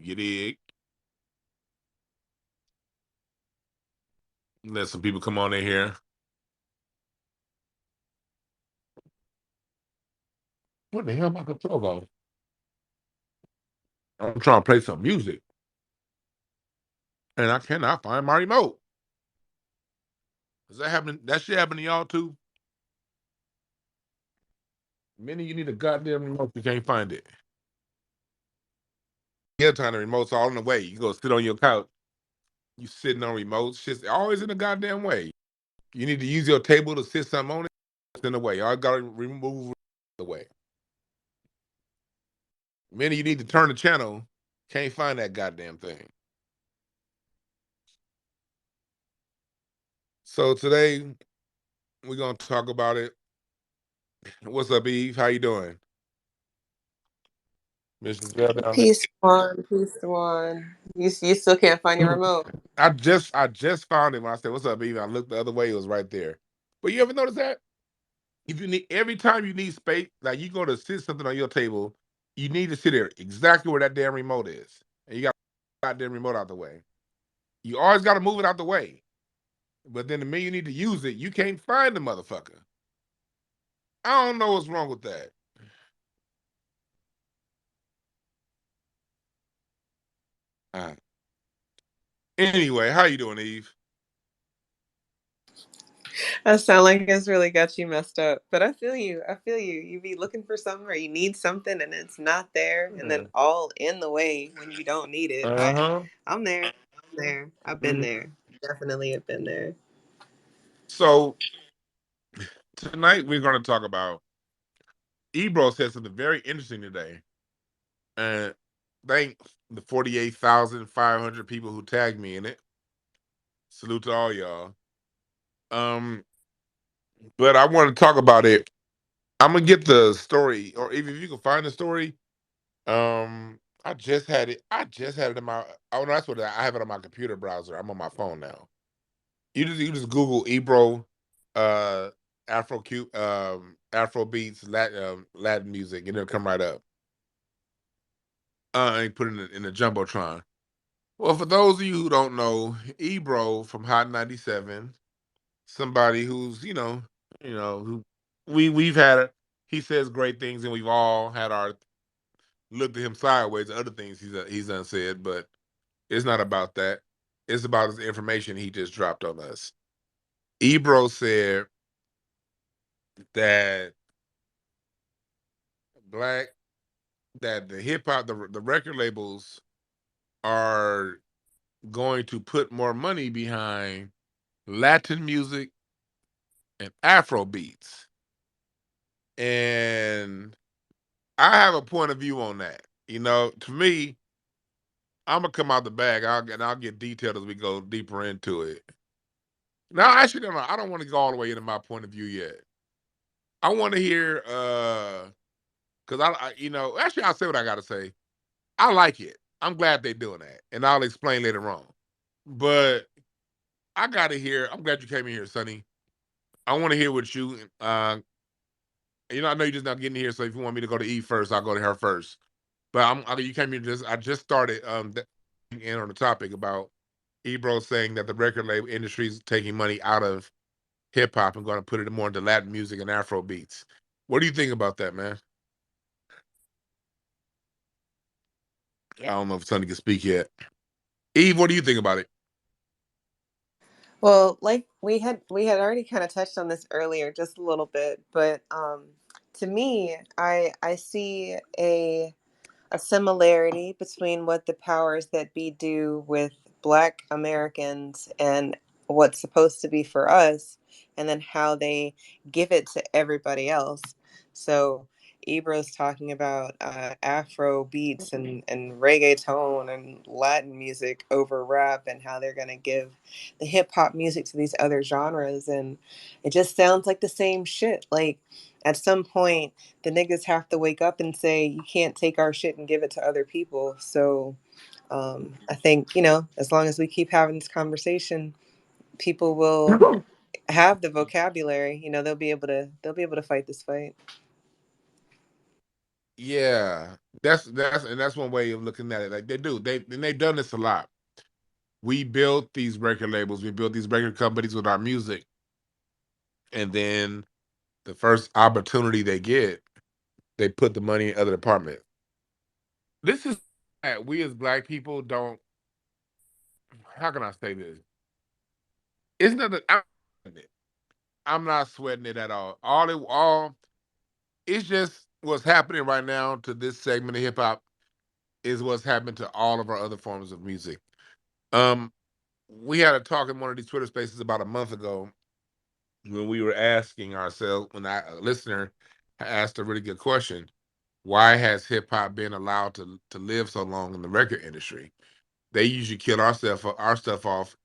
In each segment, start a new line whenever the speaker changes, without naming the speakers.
You dig? Let some people come on in here. What the hell my control going? I'm trying to play some music, and I cannot find my remote. Is that happening? That shit happening to y'all too? Many you need a goddamn remote, you can't find it. The other time the remote's all in the way. You go sit on your couch, you sitting on remotes, shit's always in the goddamn way. You need to use your table to sit something on it, it's in the way. I gotta remove the way. Many you need to turn the channel, can't find that goddamn thing. So today we're gonna talk about it. What's up, Eve? How you doing? Mr. Bell down there?
Peace one, peace one. You still can't find your remote.
I just found it when I said, "What's up, Eve?" I looked the other way; it was right there. But you ever notice that if you need every time you need space, like you go to sit something on your table, you need to sit there exactly where that damn remote is, and you got that damn remote out the way. You always got to move it out the way. But then the minute you need to use it, you can't find the motherfucker. I don't know what's wrong with that. Uh, anyway, how you doing, Eve?
That sound like it's really got you messed up. But I feel you. I feel you. You be looking for something or you need something and it's not there and then all in the way when you don't need it.
Uh-huh.
I'm there. I'm there. I've been
Mhm.
there. Definitely have been there.
So tonight we're going to talk about. Ebro said something very interesting today, and thank the 48,500 people who tagged me in it. Salute to all y'all. Um, but I want to talk about it. I'm gonna get the story, or even if you can find the story. I just had it. I just had it in my. Oh, no, that's what I have it on my computer browser. I'm on my phone now. You just Google Ebro, uh, Afro beats, Latin music, and it'll come right up. And put it in the jumbotron. Well, for those of you who don't know, Ebro from Hot 97, somebody who's who we've had it. He says great things, and we've all had our looked at him sideways at other things he's unsaid, but it's not about that. It's about his information he just dropped on us. Ebro said that black that the hip hop the record labels are going to put more money behind Latin music and Afro beats. And I have a point of view on that. To me, I'm gonna come out the bag. I'll get detailed as we go deeper into it. Now, actually, no, I don't want to go all the way into my point of view yet. I want to hear, because actually, I'll say what I got to say. I like it. I'm glad they're doing that, and I'll explain later on. But I got to hear. I'm glad you came in here, Sonny. I want to hear what you. I know you're just not getting here, so if you want me to go to Eve first, I'll go to her first. But you came here I just started in on the topic about Ebro saying that the record label industry is taking money out of hip hop and going to put it more into Latin music and Afro beats. What do you think about that, man? I don't know if Sonny can speak yet. Eve, what do you think about it?
Well, like we had already kind of touched on this earlier just a little bit, but to me, I see a similarity between what the powers that be do with Black Americans and what's supposed to be for us, and then how they give it to everybody else. So Ebro's talking about Afro beats and reggaeton and Latin music over rap and how they're going to give the hip hop music to these other genres. And it just sounds like the same shit. Like at some point, the niggas have to wake up and say, you can't take our shit and give it to other people. So I think, as long as we keep having this conversation, people will have the vocabulary, they'll be able to fight this fight.
Yeah, that's one way of looking at it. Like they do, they've done this a lot. We built these record labels, we built these record companies with our music, and then the first opportunity they get, they put the money in other departments. This is that we as black people don't. How can I say this? It's not that I'm not sweating it at all. All it's just what's happening right now to this segment of hip hop is what's happened to all of our other forms of music. Um, we had a talk in one of these Twitter spaces about a month ago when we were asking ourselves, when a listener asked a really good question: why has hip hop been allowed to live so long in the record industry? They usually kill our stuff off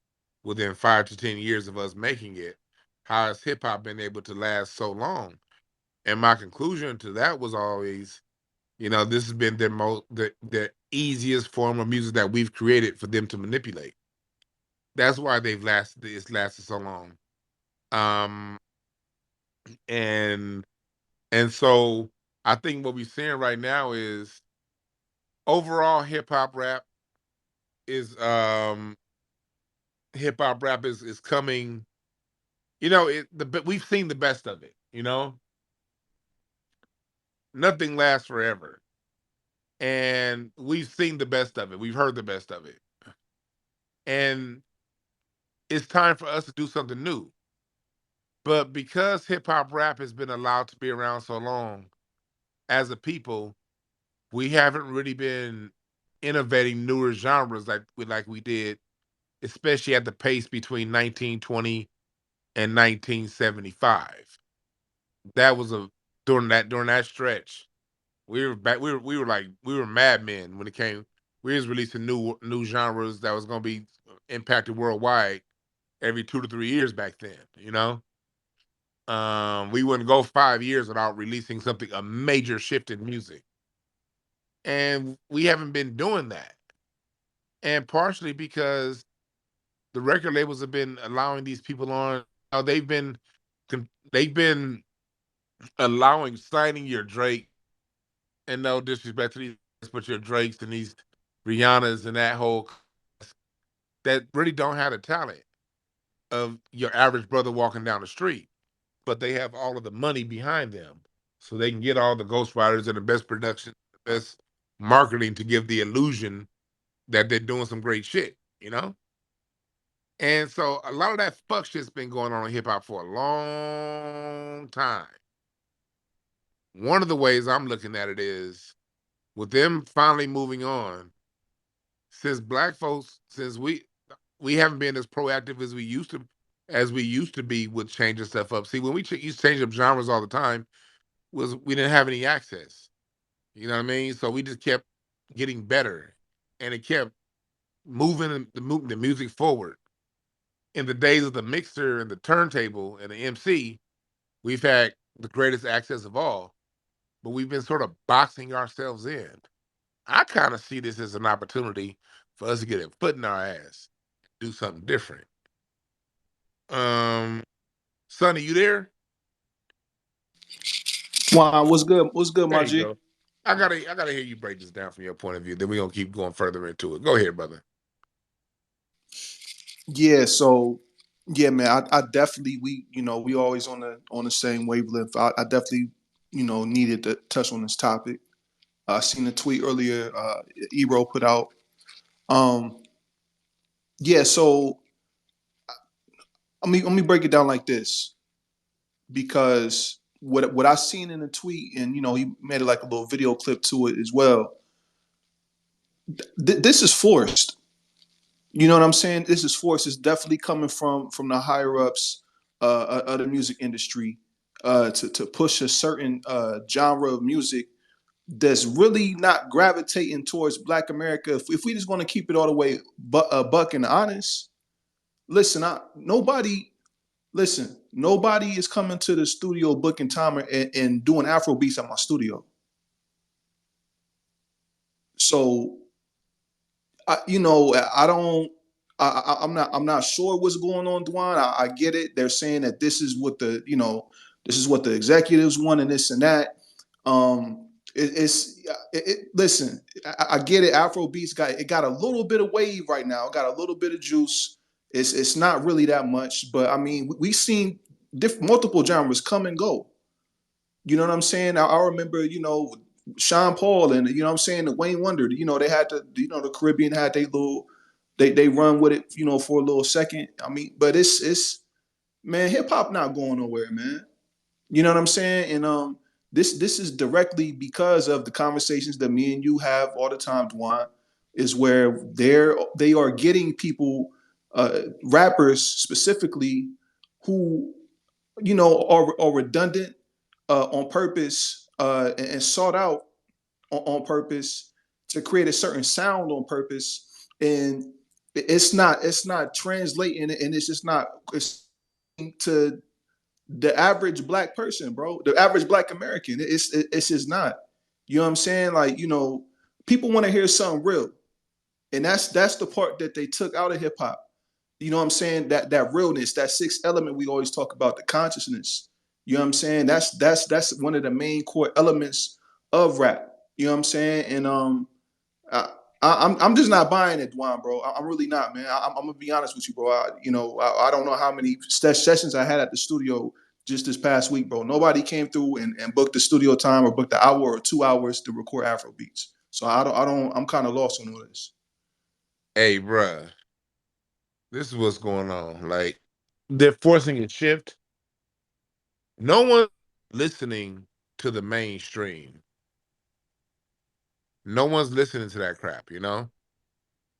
within 5 to 10 years of us making it. How has hip hop been able to last so long? And my conclusion to that was always, this has been the easiest form of music that we've created for them to manipulate. That's why it's lasted so long. Um and and so I think what we're seeing right now is overall is hip hop rap is coming, but we've seen the best of it. Nothing lasts forever. And we've seen the best of it. We've heard the best of it. And it's time for us to do something new. But because hip hop rap has been allowed to be around so long, as a people, we haven't really been innovating newer genres like we did, especially at the pace between 1920 and 1975. That was a during that stretch. We were back. We were madmen when it came. We was releasing new genres that was going to be impacted worldwide every 2 to 3 years back then. We wouldn't go 5 years without releasing something a major shift in music, and we haven't been doing that. And partially because the record labels have been allowing these people on. They've been allowing signing your Drake, and no disrespect to these, but your Drakes and these Rihannas and that whole that really don't have the talent of your average brother walking down the street, but they have all of the money behind them, so they can get all the ghostwriters and the best production, the best marketing to give the illusion that they're doing some great shit. And so a lot of that fuck shit's been going on in hip hop for a long time. One of the ways I'm looking at it is with them finally moving on, since black folks, since we haven't been as proactive as we used to be with changing stuff up. See, when we used to change up genres all the time, was we didn't have any access. You know what I mean? So we just kept getting better, and it kept moving the music forward. In the days of the mixer and the turntable and the MC, we've had the greatest access of all, but we've been sort of boxing ourselves in. I kind of see this as an opportunity for us to get a foot in our ass, do something different. Um, Sonny, you there?
Juan, what's good? What's good,
There
my
you
G?
go. I gotta hear you break this down from your point of view. Then we're gonna keep going further into it. Go ahead, brother.
Yeah, so yeah, man, I definitely we always on the same wavelength. I definitely needed to touch on this topic. I seen a tweet earlier. Ebro put out. Um, yeah, so let me break it down like this because what I seen in the tweet, and he made it like a little video clip to it as well. This is forced. You know what I'm saying? This is force. It's definitely coming from the higher ups of the music industry to push a certain genre of music that's really not gravitating towards Black America. If we just want to keep it all the way buck and honest, listen, nobody is coming to the studio booking time and doing Afro beats at my studio. So I don't. I'm not sure what's going on, Dwan. I get it. They're saying that this is what the executives want and this and that. Um, Listen, I get it. Afro beats got a little bit of wave right now. Got a little bit of juice. It's not really that much, but I mean, we've seen multiple genres come and go. You know what I'm saying? I remember, Sean Paul and you know what I'm saying, the Wayne Wonder. They had the Caribbean had they little they run with it, for a little second. I mean, but it's man, hip hop not going nowhere, man. You know what I'm saying? And this is directly because of the conversations that me and you have all the time, Dwan, is where they are getting people, rappers specifically, who are redundant, on purpose, and sought out on purpose to create a certain sound on purpose, and it's not translating, and it's just not it's to the average black person, bro, the average black American. It's just not. You know what I'm saying? Like, people want to hear something real, and that's the part that they took out of hip hop. You know what I'm saying? That realness, that sixth element we always talk about, the consciousness. You know what I'm saying? That's one of the main core elements of rap. You know what I'm saying? And I, I'm just not buying it, Dwan, bro. I'm really not, man. I'm gonna be honest with you, bro. I don't know how many sessions I had at the studio just this past week, bro. Nobody came through and booked the studio time or booked the hour or 2 hours to record Afro beats. So I'm kind of lost on all this.
Hey, bruh, this is what's going on. Like, they're forcing a shift. No one listening to the mainstream. No one's listening to that crap, you know?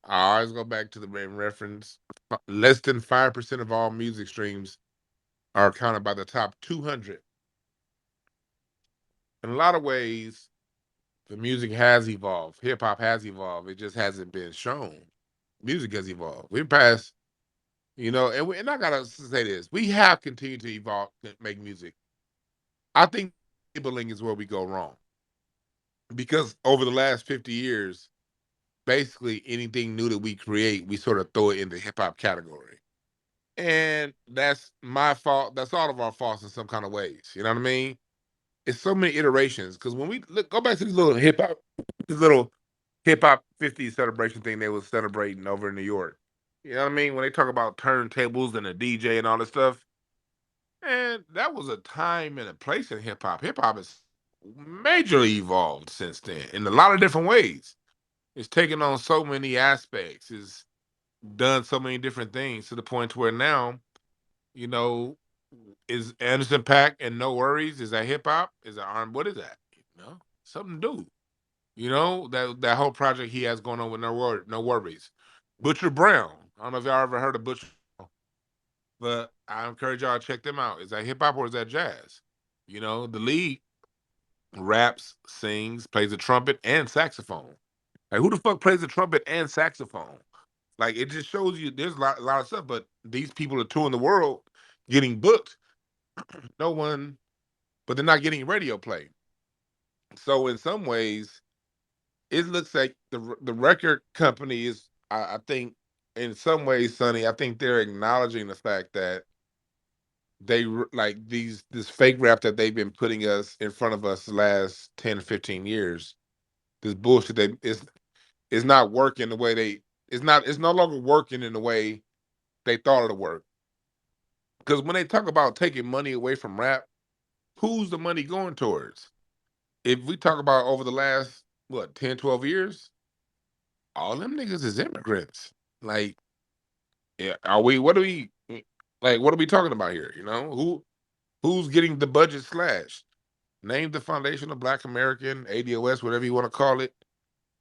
I always go back to the main reference. Less than 5% of all music streams are counted by the top 200. In a lot of ways, the music has evolved. Hip hop has evolved. It just hasn't been shown. Music has evolved. We passed, and I gotta say this: we have continued to evolve, make music. I think labeling is where we go wrong because over the last 50 years, basically anything new that we create, we sort of throw it in the hip hop category. And that's my fault. That's all of our faults in some kind of ways. You know what I mean? It's so many iterations. Because when we go back to this little hip hop 50 celebration thing they was celebrating over in New York. You know what I mean? When they talk about turntables and a DJ and all this stuff, and that was a time and a place in hip hop. Hip hop has majorly evolved since then in a lot of different ways. It's taken on so many aspects. It's done so many different things to the point to where now, you know, is Anderson Pack and No Worries? Is that hip hop? Is that R? What is that? Something to do. That whole project he has going on with No Worries. Butcher Brown. I don't know if y'all ever heard of Butcher, but I encourage y'all to check them out. Is that hip hop or is that jazz? The lead raps, sings, plays the trumpet and saxophone. Like, who the fuck plays the trumpet and saxophone? Like, it just shows you there's a lot of stuff, but these people are touring the world getting booked. No one, but they're not getting radio play. So in some ways, it looks like the record company is, I think, in some ways, Sonny, I think they're acknowledging the fact that like this fake rap that they've been putting us in front of us the last 10, 15 years. This bullshit is not working the way it's no longer working in the way they thought it'd work. Because when they talk about taking money away from rap, who's the money going towards? If we talk about over the last, what, 10, 12 years, all them niggas is immigrants. Like, yeah, what are we talking about here? Who's getting the budget slashed? Name the Foundation of Black American, ADOS, whatever you want to call it.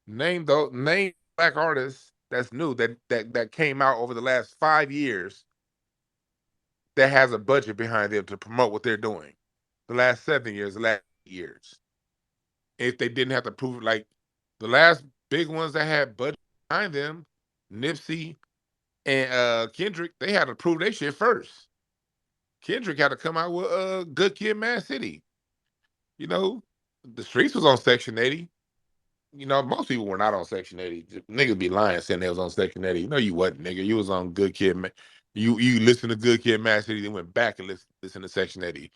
Name black artists that's new that came out over the last 5 years that has a budget behind them to promote what they're doing. The last 7 years, the last 8 years. If they didn't have to prove it, like the last big ones that had budget behind them, Nipsey and Kendrick, they had to prove their shit first. Kendrick had to come out with Good Kid, Mad City. You know, the streets was on Section 80. Most people were not on Section 80. Niggas be lying saying they was on Section 80. No, you wasn't, nigga. You was on Good Kid. You listened to Good Kid, Mad City, then went back and listen to Section 80.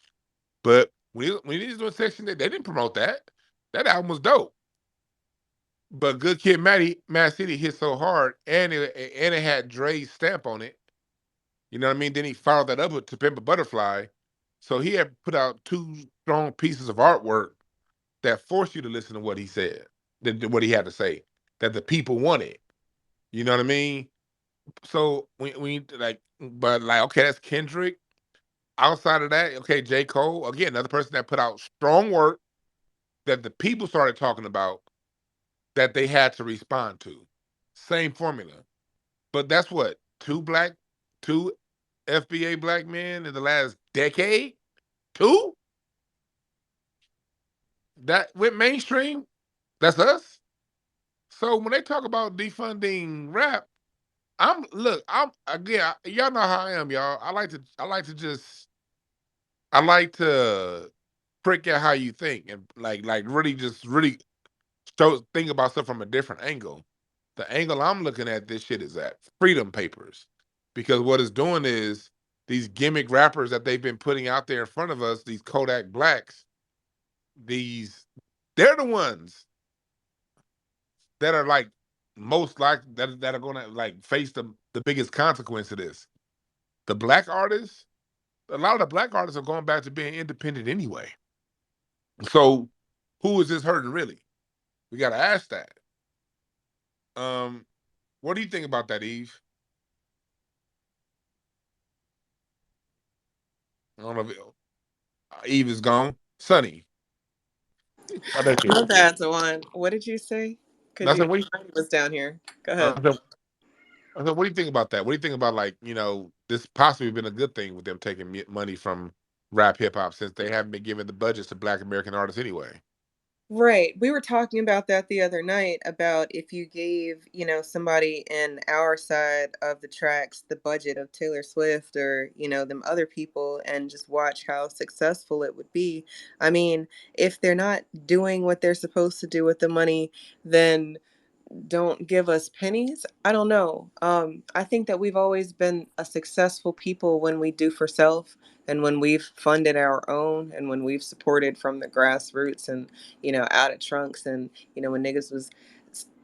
But when he was doing Section 80, they didn't promote that. That album was dope. But Good Kid, Mad City hit so hard, and it had Dre's stamp on it. You know what I mean? Then he followed that up with To Pimp a Butterfly. So he had put out two strong pieces of artwork that forced you to listen to what he said, what he had to say, that the people wanted. You know what I mean? So we like, but like, okay, that's Kendrick. Outside of that, okay, J. Cole, again, another person that put out strong work that the people started talking about that they had to respond to. Same formula. But that's what, two FBA black men in the last decade? Two? That went mainstream? That's us? So when they talk about defunding rap, I'm again, y'all know how I am, y'all. I like to prick at how you think and like really just really think about stuff from a different angle. The angle I'm looking at this shit is at Freedom Papers. Because what it's doing is these gimmick rappers that they've been putting out there in front of us, these Kodak Blacks, these they're the ones that are like most like that are gonna like face the biggest consequence of this. The black artists, a lot of the black artists are going back to being independent anyway. So who is this hurting really? We gotta ask that. Um, what do you think about that, Eve? I don't know if Eve is gone. Sunny. Oh, there she is.
My bad, Dwan. What did you say? Because
I
you
said, what
was down here. Go
I
ahead.
said, what do you think about that? What do you think about like, this possibly been a good thing with them taking money from rap hip hop since they haven't been giving the budgets to Black American artists anyway?
Right. We were talking about that the other night about if you gave, somebody in our side of the tracks the budget of Taylor Swift or, them other people and just watch how successful it would be. I mean, if they're not doing what they're supposed to do with the money, then don't give us pennies. I don't know. I think that we've always been a successful people when we do for self and when we've funded our own and when we've supported from the grassroots and, out of trunks and, when niggas was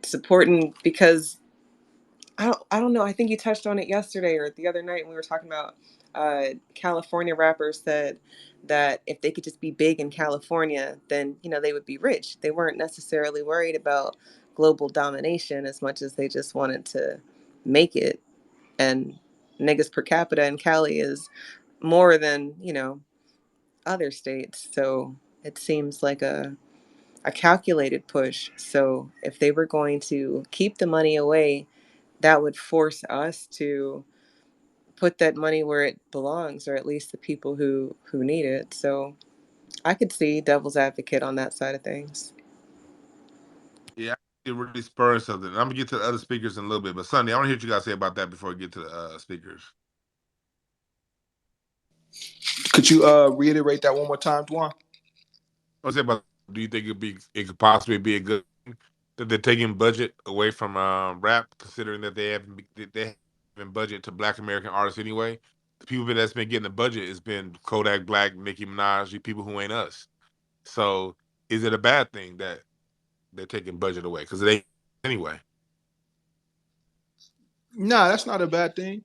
supporting because I don't know. I think you touched on it yesterday or the other night when we were talking about California rappers said that if they could just be big in California, then they would be rich. They weren't necessarily worried about global domination as much as they just wanted to make it. And niggas per capita in Cali is more than other states, so it seems like a calculated push. So if they were going to keep the money away, that would force us to put that money where it belongs, or at least the people who need it. So I could see devil's advocate on that side of things.
Yeah, it really spurs something. I'm gonna get to the other speakers in a little bit, but Sunday, I want to hear what you guys say about that before we get to the speakers.
Could you reiterate that one more time, Dwan?
I say about, do you think it could possibly be a good thing that they're taking budget away from rap, considering that they haven't budget to Black American artists anyway? The people that's been getting the budget has been Kodak Black, Nicki Minaj, the people who ain't us. So is it a bad thing that they're taking budget away? Because it ain't anyway.
Nah, that's not a bad thing.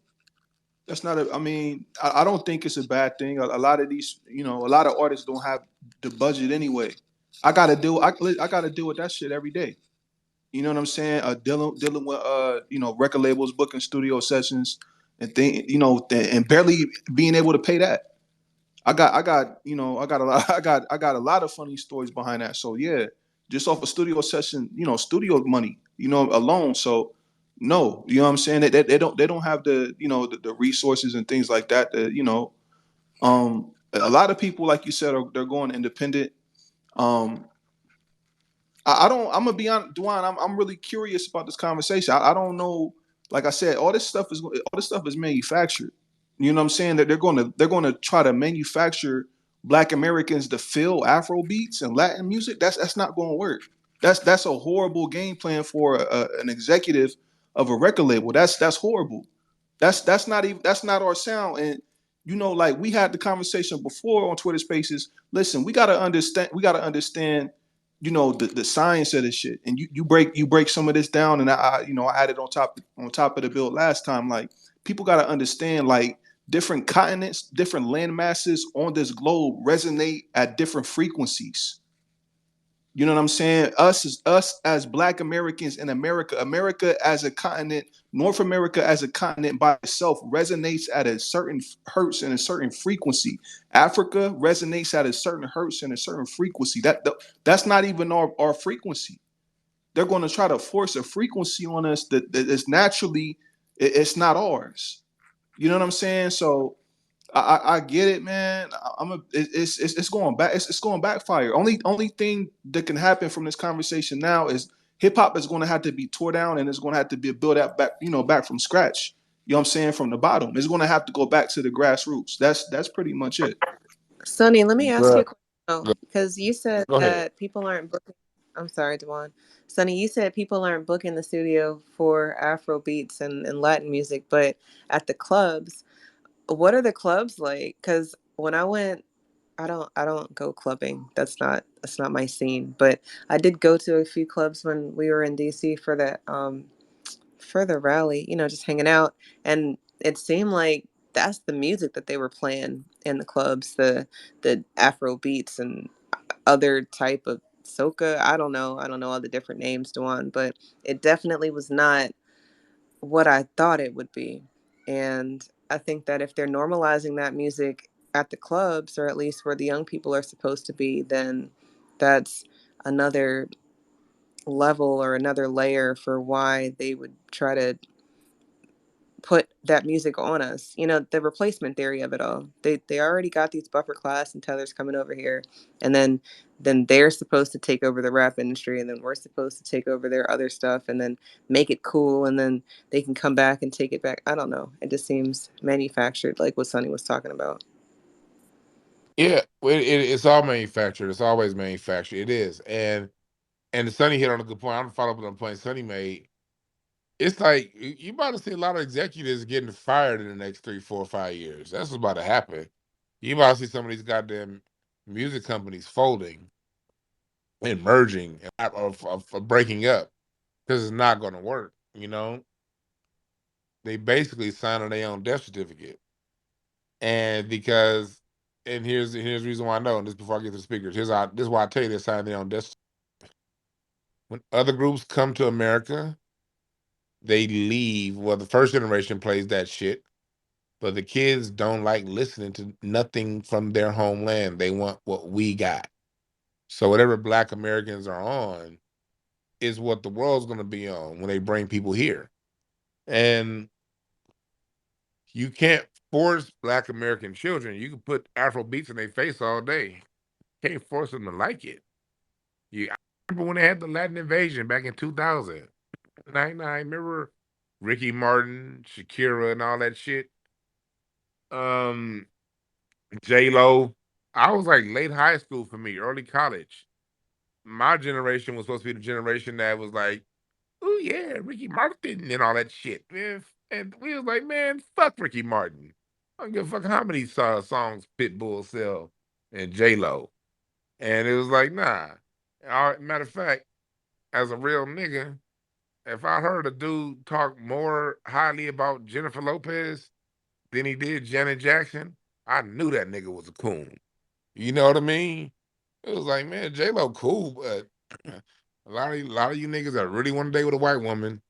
That's not a. I mean, I don't think it's a bad thing. A lot of these, a lot of artists don't have the budget anyway. I gotta deal with that shit every day. You know what I'm saying? Dealing with record labels, booking studio sessions, and and barely being able to pay that. I got a lot of funny stories behind that. So yeah, just off a studio session, studio money, alone. So no, you know what I'm saying? They don't have the the resources and things like that. A lot of people, like you said, they're going independent. Um, I don't. I'm gonna be honest, Dwan. I'm really curious about this conversation. I don't know. Like I said, all this stuff is manufactured. You know what I'm saying? That they're gonna try to manufacture Black Americans to fill Afro beats and Latin music. That's not going to work. That's a horrible game plan for an executive of a record label. That's horrible. That's not our sound. And like we had the conversation before on Twitter Spaces. Listen, we gotta understand. We gotta understand the science of this shit, and you break some of this down, and I added on top of the bill last time. Like, people got to understand, like, different continents, different land masses on this globe resonate at different frequencies. You know what I'm saying? Us as Black Americans in America, America as a continent, North America as a continent by itself resonates at a certain hertz and a certain frequency. Africa resonates at a certain hertz and a certain frequency. That's not even our frequency. They're going to try to force a frequency on us that is naturally it's not ours. You know what I'm saying? So I get it, man. It's going back. It's going backfire. Only thing that can happen from this conversation now is hip hop is going to have to be tore down, and it's going to have to be built up back, back from scratch. You know what I'm saying? From the bottom, it's going to have to go back to the grassroots. That's pretty much it.
Sonny, let me ask you a
But
question though, because you said
go ahead.
that people aren't booking. I'm sorry, Dwan. Sonny, you said people aren't booking the studio for Afro beats and Latin music, but at the clubs, what are the clubs like? Because when I went, I don't go clubbing. That's not my scene. But I did go to a few clubs when we were in DC for the rally, just hanging out. And it seemed like that's the music that they were playing in the clubs, the Afro beats and other type of soca. I don't know all the different names, Dewan, but it definitely was not what I thought it would be. And I think that if they're normalizing that music at the clubs, or at least where the young people are supposed to be, then that's another level or another layer for why they would try to put that music on us. The replacement theory of it all. They already got these Buffer Class and Tethers coming over here, and then they're supposed to take over the rap industry, and then we're supposed to take over their other stuff, and then make it cool, and then they can come back and take it back. I don't know. It just seems manufactured, like what Sonny was talking about.
Yeah, well, it's all manufactured. It's always manufactured. It is, and Sonny hit on a good point. I'm gonna follow up on the point Sonny made. It's like you about to see a lot of executives getting fired in the next 3, 4, 5 years. That's what's about to happen. You about to see some of these goddamn music companies folding and merging or breaking up because it's not going to work. They basically signing their own death certificate, and here's the reason why I know. And this before I get to the speakers, this is why I tell you they sign their own death. When other groups come to America, they leave. Well, the first generation plays that shit. But the kids don't like listening to nothing from their homeland. They want what we got. So whatever Black Americans are on is what the world's going to be on when they bring people here. And you can't force Black American children. You can put Afro beats in their face all day. Can't force them to like it. I remember when they had the Latin invasion back in 2000. I remember Ricky Martin, Shakira, and all that shit. Um, J Lo. I was like late high school for me, early college. My generation was supposed to be the generation that was like, "Oh yeah, Ricky Martin and all that shit." Man. And we was like, "Man, fuck Ricky Martin. I don't give a fuck how many songs Pitbull sell and J Lo." And it was like, nah. Matter of fact, as a real nigga, if I heard a dude talk more highly about Jennifer Lopez than he did Janet Jackson, I knew that nigga was a coon. You know what I mean? It was like, man, J Lo cool, but a lot of you niggas that really want to date with a white woman,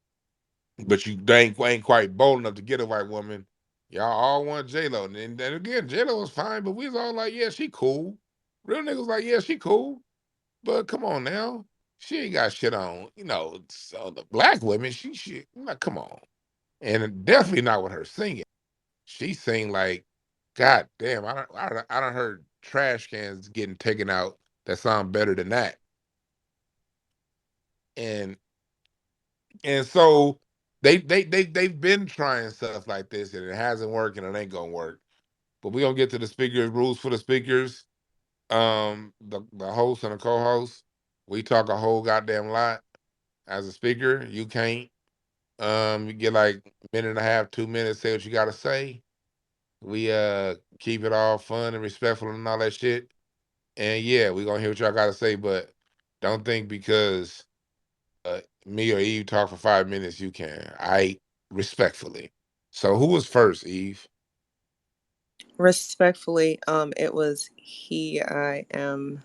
but you ain't quite bold enough to get a white woman. Y'all all want J Lo, and then again, J Lo was fine, but we was all like, yeah, she cool. Real niggas like, yeah, she cool, but come on now, she ain't got shit on. So the black women, she like, come on, and definitely not with her singing. She sing like, God damn, I don't heard trash cans getting taken out that sound better than that. And so they've been trying stuff like this and it hasn't worked and it ain't gonna work. But we're gonna get to the speakers, rules for the speakers. The host and the co-host, we talk a whole goddamn lot. As a speaker, you can't. You get like a minute and a half, 2 minutes, say what you gotta say. We keep it all fun and respectful and all that shit. And yeah, we gonna hear what y'all gotta say, but Don't think because me or Eve talk for 5 minutes, you can. I respectfully. So who was first, Eve?
Respectfully, it was he, I am.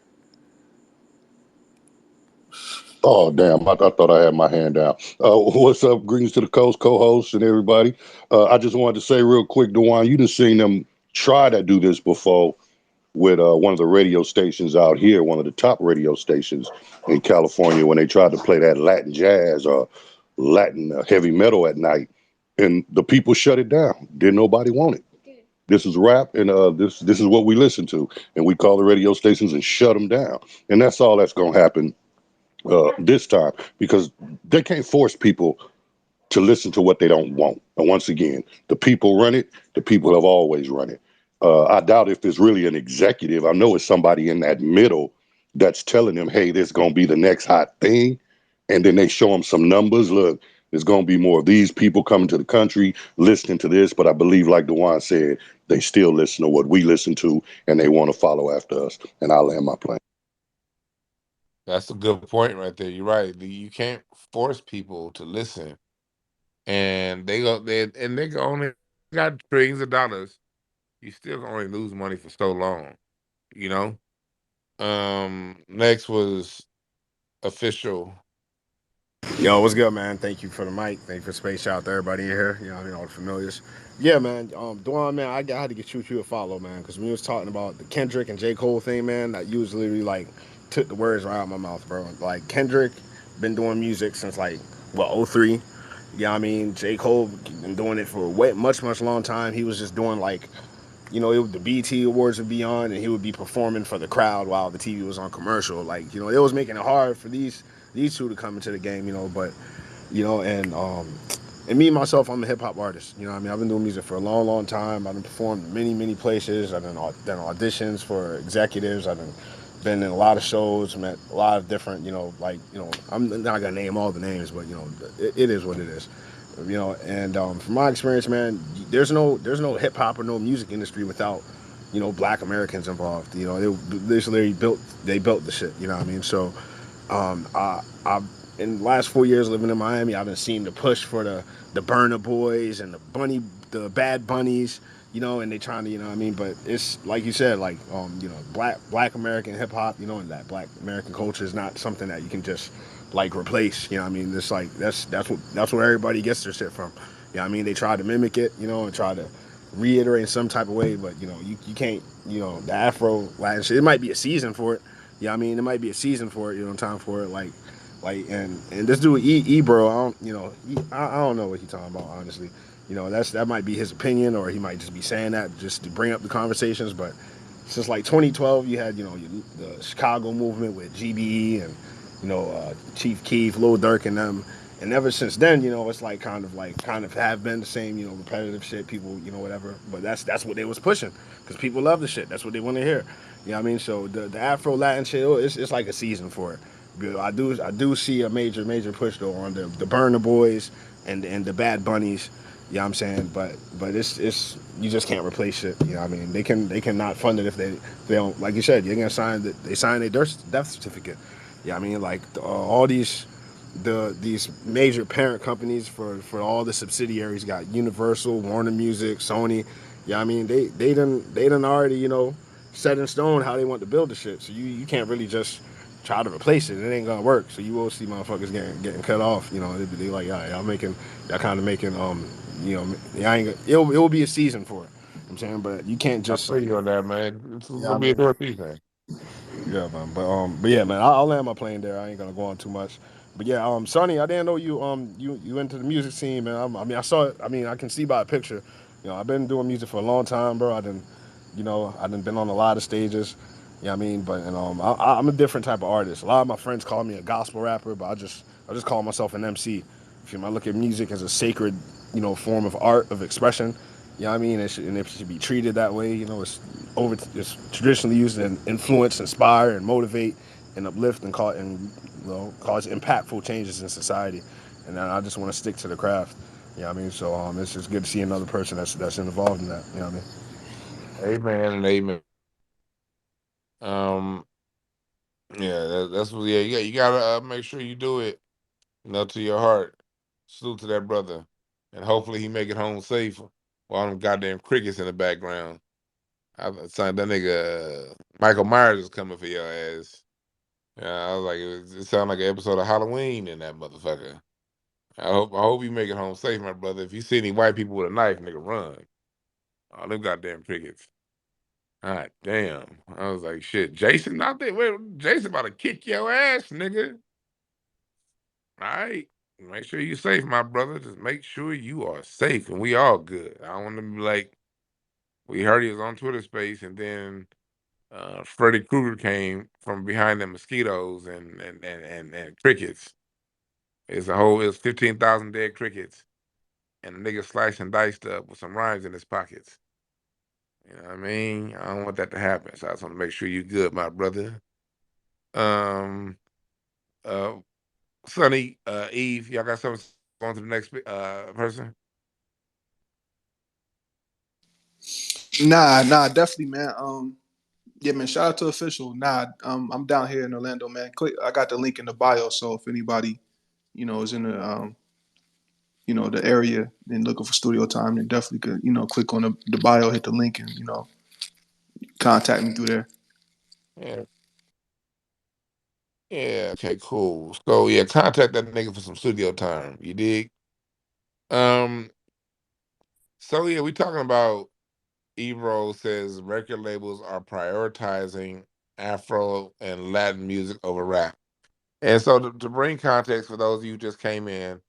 Oh damn! I thought I had my hand down. What's up? Greetings to the coast, co-hosts, and everybody. I just wanted to say real quick, Dwan, you done seen them try to do this before with one of the radio stations out here, one of the top radio stations in California, when they tried to play that Latin jazz or Latin heavy metal at night, and the people shut it down. Didn't nobody want it. This is rap, and this is what we listen to, and we call the radio stations and shut them down. And that's all that's gonna happen this time because they can't force people to listen to what they don't want. And once again, the people run it. The people have always run it. I doubt if it's really an executive. I know it's somebody in that middle that's telling them, "Hey, this is gonna be the next hot thing," and then they show them some numbers. Look, there's gonna be more of these people coming to the country listening to this. But I believe, like Dewan said, they still listen to what we listen to, and they want to follow after us. And I'll land my plane.
That's a good point right there. You're right. You can't force people to listen, and they go only got trillions of dollars. You still can only lose money for so long. You know. Next was official.
Yo, what's good, man? Thank you for the mic. Thank you for space. Shout out to everybody in here. All the familiars. Yeah, man. Dwan, man, I had to get you a follow, man, because when you was talking about the Kendrick and J. Cole thing, man, that you was literally like took the words right out of my mouth, bro. Like Kendrick been doing music since like what 03. Yeah, I mean J. Cole been doing it for a way, much long time. He was just doing like the BT Awards would be on, and he would be performing for the crowd while the TV was on commercial. Like, it was making it hard for these two to come into the game. But and me myself, I'm a hip hop artist. I mean, I've been doing music for a long time. I've been performed many places. I've done auditions for executives. I've been in a lot of shows, met a lot of different, I'm not gonna name all the names, but it is what it is. And from my experience, man, there's no hip hop or no music industry without black Americans involved. They literally built the shit. You know what I mean? So I in the last 4 years living in Miami, I've been seeing the push for the Burner Boys and the Bad Bunnies. And they trying to, what I mean, but it's like you said, like black American hip hop, and that black American culture is not something that you can just like replace. I mean, it's like that's where everybody gets their shit from. I mean, they try to mimic it, and try to reiterate in some type of way, but you can't, the Afro Latin shit. It might be a season for it. I mean, it might be a season for it, time for it, and this dude Ebro, I don't know what he's talking about, honestly. That might be his opinion, or he might just be saying that just to bring up the conversations. But since like 2012, you had the Chicago movement with GBE and Chief Keef, Lil Durk, and them. And ever since then, it's like kind of have been the same, repetitive shit. People, whatever. But that's what they was pushing because people love the shit. That's what they want to hear. You know what I mean? So the Afro Latin shit, it's like a season for it. I do see a major push though on the Burner Boys and the Bad Bunnies. You know what I'm saying? But it's you just can't replace shit. You know what I mean? They cannot fund it if they don't, like you said, you're gonna sign a death certificate. Yeah, I mean, like all these major parent companies for all the subsidiaries got Universal, Warner Music, Sony. Yeah, I mean they done already set in stone how they want to build the shit. So you can't really just try to replace it. It ain't gonna work. So you will see motherfuckers getting cut off. They like y'all kind of making y'all ain't it will be a season for it. I'm saying, but you can't
I
just
feel you on that, man. It's
yeah,
gonna
I
be a
mean,
Northeast thing.
yeah, man. But yeah, man. I'll land my plane there. I ain't gonna go on too much. But yeah, Sonny, I didn't know you into the music scene, man. I mean, I saw it. I mean, I can see by a picture. I've been doing music for a long time, bro. I done been on a lot of stages. Yeah, I mean, but I'm a different type of artist. A lot of my friends call me a gospel rapper, but I just call myself an MC. I look at music as a sacred, form of art of expression. You know what I mean? And it should be treated that way. It's traditionally used to influence, inspire, and motivate, and uplift, and cause impactful changes in society. And I just want to stick to the craft. You know what I mean? So it's just good to see another person that's involved in that. You know what I mean?
Amen and amen. Um, Yeah, that's what. Yeah, you gotta make sure you do it. To your heart. Salute to that brother, and hopefully he make it home safe. While them goddamn crickets in the background. I signed that nigga Michael Myers is coming for your ass. Yeah, I was like, it sounded like an episode of Halloween in that motherfucker. I hope you make it home safe, my brother. If you see any white people with a knife, nigga, run. All them goddamn crickets. God damn. I was like, shit, Jason out there? Wait, Jason about to kick your ass, nigga. All right. Make sure you safe, my brother. Just make sure you are safe and we all good. I don't want to be like, we heard he was on Twitter space and then Freddy Krueger came from behind the mosquitoes and crickets. It's 15,000 dead crickets. And the nigga sliced and diced up with some rhymes in his pockets. You know what I mean? I don't want that to happen. So I just want to make sure you good, my brother. Um, uh, Sonny, Eve, y'all got something on to the next person?
Nah, definitely, man. Yeah, man. Shout out to official. Nah, I'm down here in Orlando, man. Click. I got the link in the bio, so if anybody, is in the area and looking for studio time, then definitely could, click on the bio, hit the link, and contact me through there.
Yeah. Yeah, okay, cool. So yeah, contact that nigga for some studio time. You dig? Um, so yeah, we talking about Ebro says record labels are prioritizing Afro and Latin music over rap. And so to bring context for those of you who just came in,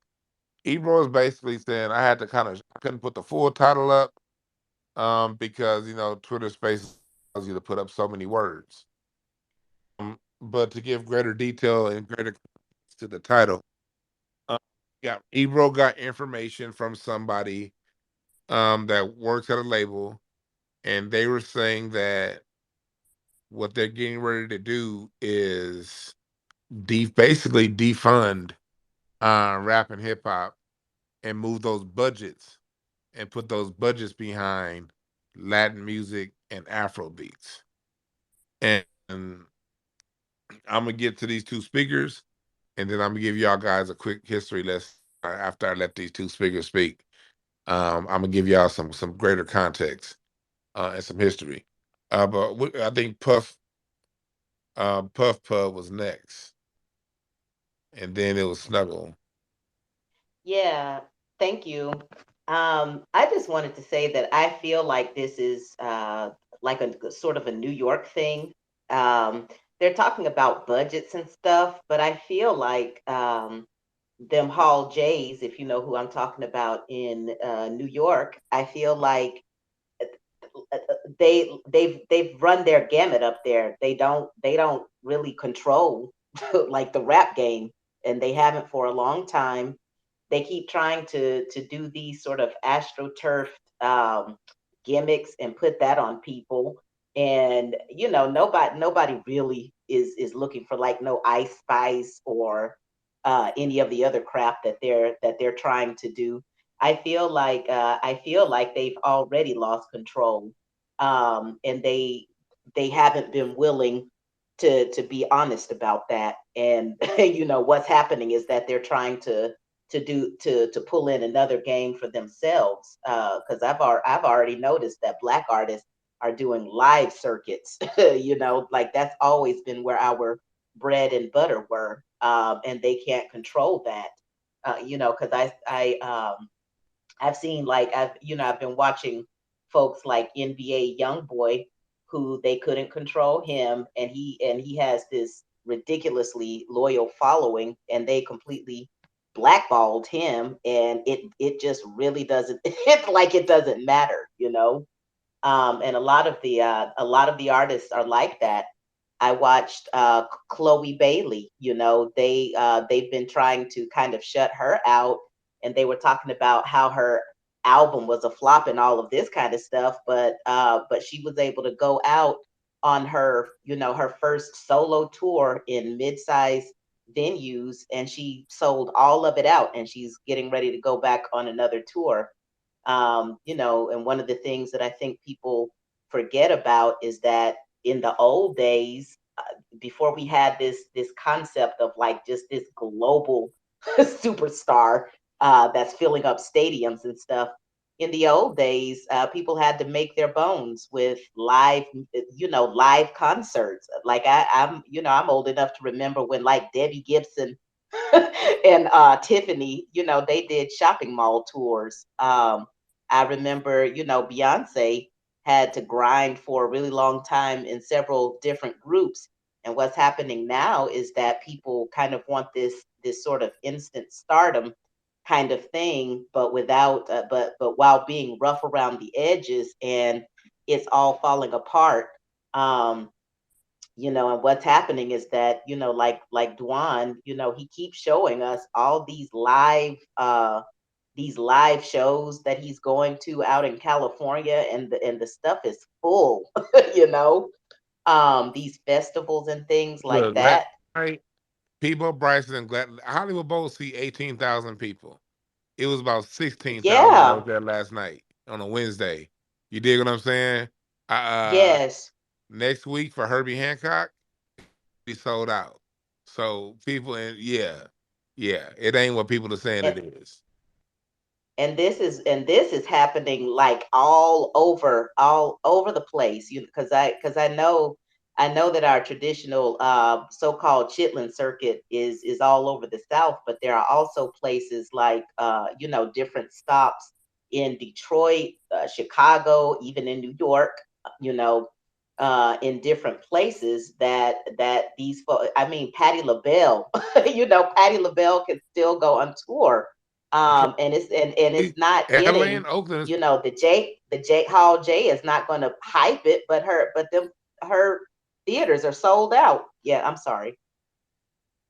Ebro is basically saying I had to I couldn't put the full title up because Twitter Space allows you to put up so many words. But to give greater detail and greater context to the title, um, yeah, Ebro got information from somebody that works at a label, and they were saying that what they're getting ready to do is basically defund rap and hip hop and move those budgets and put those budgets behind Latin music and Afro beats. And I'm gonna get to these two speakers, and then I'm gonna give y'all guys a quick history lesson after I let these two speakers speak. I'm gonna give y'all some greater context and some history. But I think Puff Puff was next, and then it was Snuggle.
Yeah, thank you. I just wanted to say that I feel like this is like a sort of a New York thing. Um, they're talking about budgets and stuff, but I feel like them Hall J's, if you know who I'm talking about in New York, I feel like they've run their gamut up there. They don't really control like the rap game, and they haven't for a long time. They keep trying to do these sort of astroturf gimmicks and put that on people, and nobody really is looking for like no Ice Spice or any of the other crap that they're trying to do. I feel like they've already lost control, and they haven't been willing to be honest about that. And what's happening is that they're trying to pull in another game for themselves. Because I've already noticed that Black artists are doing live circuits. Like that's always been where our bread and butter were, and they can't control that. Because I've seen like I've been watching folks like NBA YoungBoy who they couldn't control him, and he has this ridiculously loyal following, and they completely blackballed him, and it just really doesn't it's like it doesn't matter. And a lot of the artists are like that. I watched Chloe Bailey. They've been trying to kind of shut her out, and they were talking about how her album was a flop and all of this kind of stuff. But she was able to go out on her first solo tour in mid-sized venues, and she sold all of it out, and she's getting ready to go back on another tour. And one of the things that I think people forget about is that in the old days, before we had this concept of like just this global superstar that's filling up stadiums and stuff. In the old days, people had to make their bones with live, live concerts. Like I'm old enough to remember when like Debbie Gibson and Tiffany, they did shopping mall tours. I remember, Beyonce had to grind for a really long time in several different groups. And what's happening now is that people kind of want this sort of instant stardom kind of thing, but without but while being rough around the edges, and it's all falling apart. Um, and what's happening is that, like Dwan, he keeps showing us all these live shows that he's going to out in California, and the stuff is full, you know, these festivals and things like
Look, last
that.
night, Peabo Bryson and Hollywood Bowl see 18,000 people. It was about 16,000 that
Yeah,
was there last night on a Wednesday. You dig what I'm saying?
yes.
Next week for Herbie Hancock, be sold out. So people, and yeah, it ain't what people are saying
And
it is.
this is happening like all over the place, because I know that our traditional so-called chitlin circuit is all over the South, but there are also places like different stops in Detroit, Chicago, even in New York, you know in different places that these folks, I mean, Patti LaBelle, Patti LaBelle can still go on tour, and it's not
LA
getting,
and Oakland is
the J Hall J is not going to hype it, her theaters are sold out. Yeah, I'm sorry.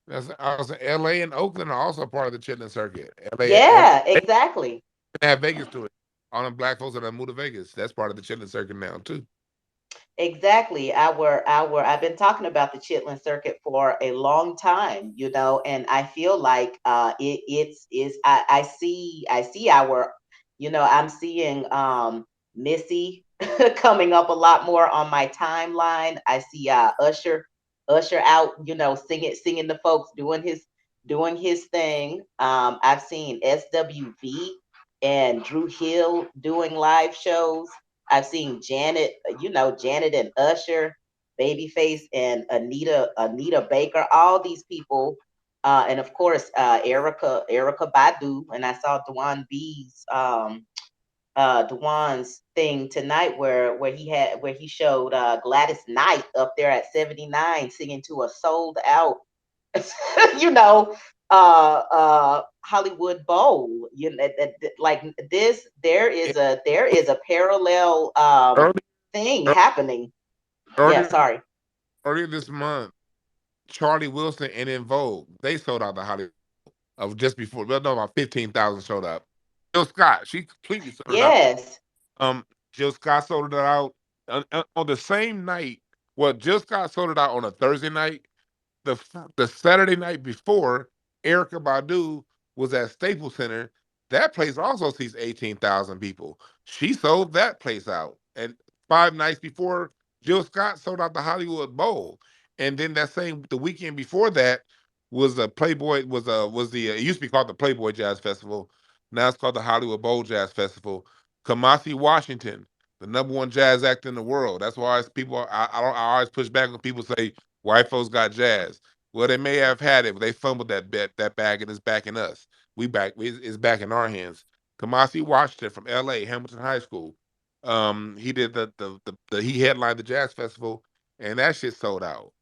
that's also LA and Oakland are also part of the chitlin circuit. LA
Yeah,
they
exactly.
have Vegas to it. All them black folks that have moved to Vegas, that's part of the chitlin circuit now too.
Exactly. I've been talking about the Chitlin circuit for a long time, and I feel like I see our, I'm seeing Missy coming up a lot more on my timeline. I see Usher out, singing the folks, doing his thing. I've seen SWV and Drew Hill doing live shows. I've seen Janet and Usher, Babyface and Anita Baker, all these people, and of course Erica Badu. And I saw Dwan's thing tonight where he showed Gladys Knight up there at 79 singing to a sold out you know, Hollywood Bowl. Like this, there is a parallel
Early,
thing
ear-
happening. Yeah,
earlier,
sorry.
earlier this month, Charlie Wilson and In Vogue, they sold out the Hollywood of just before. Well, no, about 15,000 showed up. Jill Scott, she completely sold it out.
Yes,
Um, Jill Scott sold it out on the same night. Well, Jill Scott sold it out on a Thursday night. The Saturday night before, Erica Badu was at Staples Center. That place also seats 18,000 people. She sold that place out. And 5 nights before, Jill Scott sold out the Hollywood Bowl. And then the weekend before that was the Playboy was the it used to be called the Playboy Jazz Festival. Now it's called the Hollywood Bowl Jazz Festival. Kamasi Washington, the #1 jazz act in the world. That's why I always push back when people say white folks got jazz. Well, they may have had it, but they fumbled that bag, and it's back in us. It's back in our hands. Kamasi Washington from L.A. Hamilton High School. He did he headlined the jazz festival, and that shit sold out.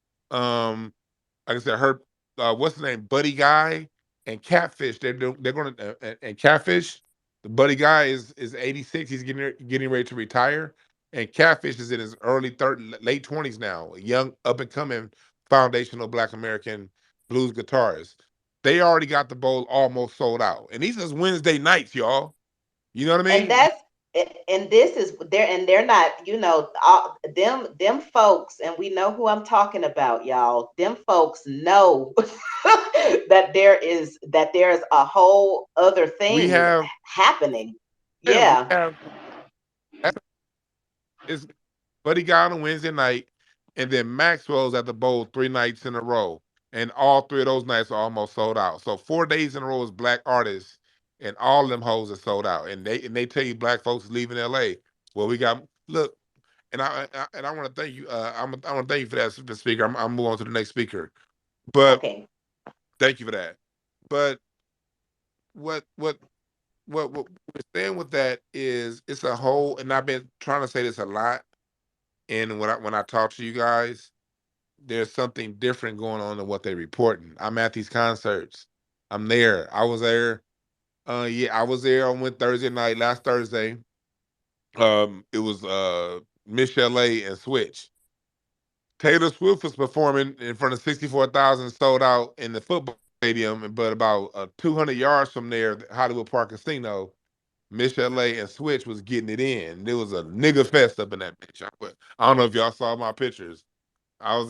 Like I said, her what's the name, Buddy Guy and Catfish. They're going to and Catfish. The Buddy Guy is 86. He's getting ready to retire, and Catfish is in his late 20s now. A young up and coming foundational Black American blues guitarist. They already got the bowl almost sold out, and these is Wednesday nights, y'all. You know what I
and
mean?
that's and this is there, and they're not, all, them folks, and we know who I'm talking about, y'all. Them folks know that there's a whole other
We
thing
have
happening.
yeah,
Yeah.
it's Buddy Guy on a Wednesday night, and then Maxwell's at the Bowl 3 nights in a row, and all three of those nights are almost sold out. So 4 days in a row is black artists, and all of them hoes are sold out. And they tell you black folks leaving L.A. Well, we got look, and I want to thank you. I want to thank you for that, speaker. I'm moving on to the next speaker, but
Okay.
thank you for that. But what what what we're saying with that is it's a whole, and I've been trying to say this a lot. And when I talk to you guys, there's something different going on than what they're reporting. I'm at these concerts. I'm there. I was there. Yeah, I was there on Thursday night, last Thursday. It was Miss LA and Switch. Taylor Swift was performing in front of 64,000 sold out in the football stadium, but about 200 yards from there, the Hollywood Park Casino, Miss LA and Switch was getting it in. There was a nigga fest up in that bitch. I don't know if y'all saw my pictures. I was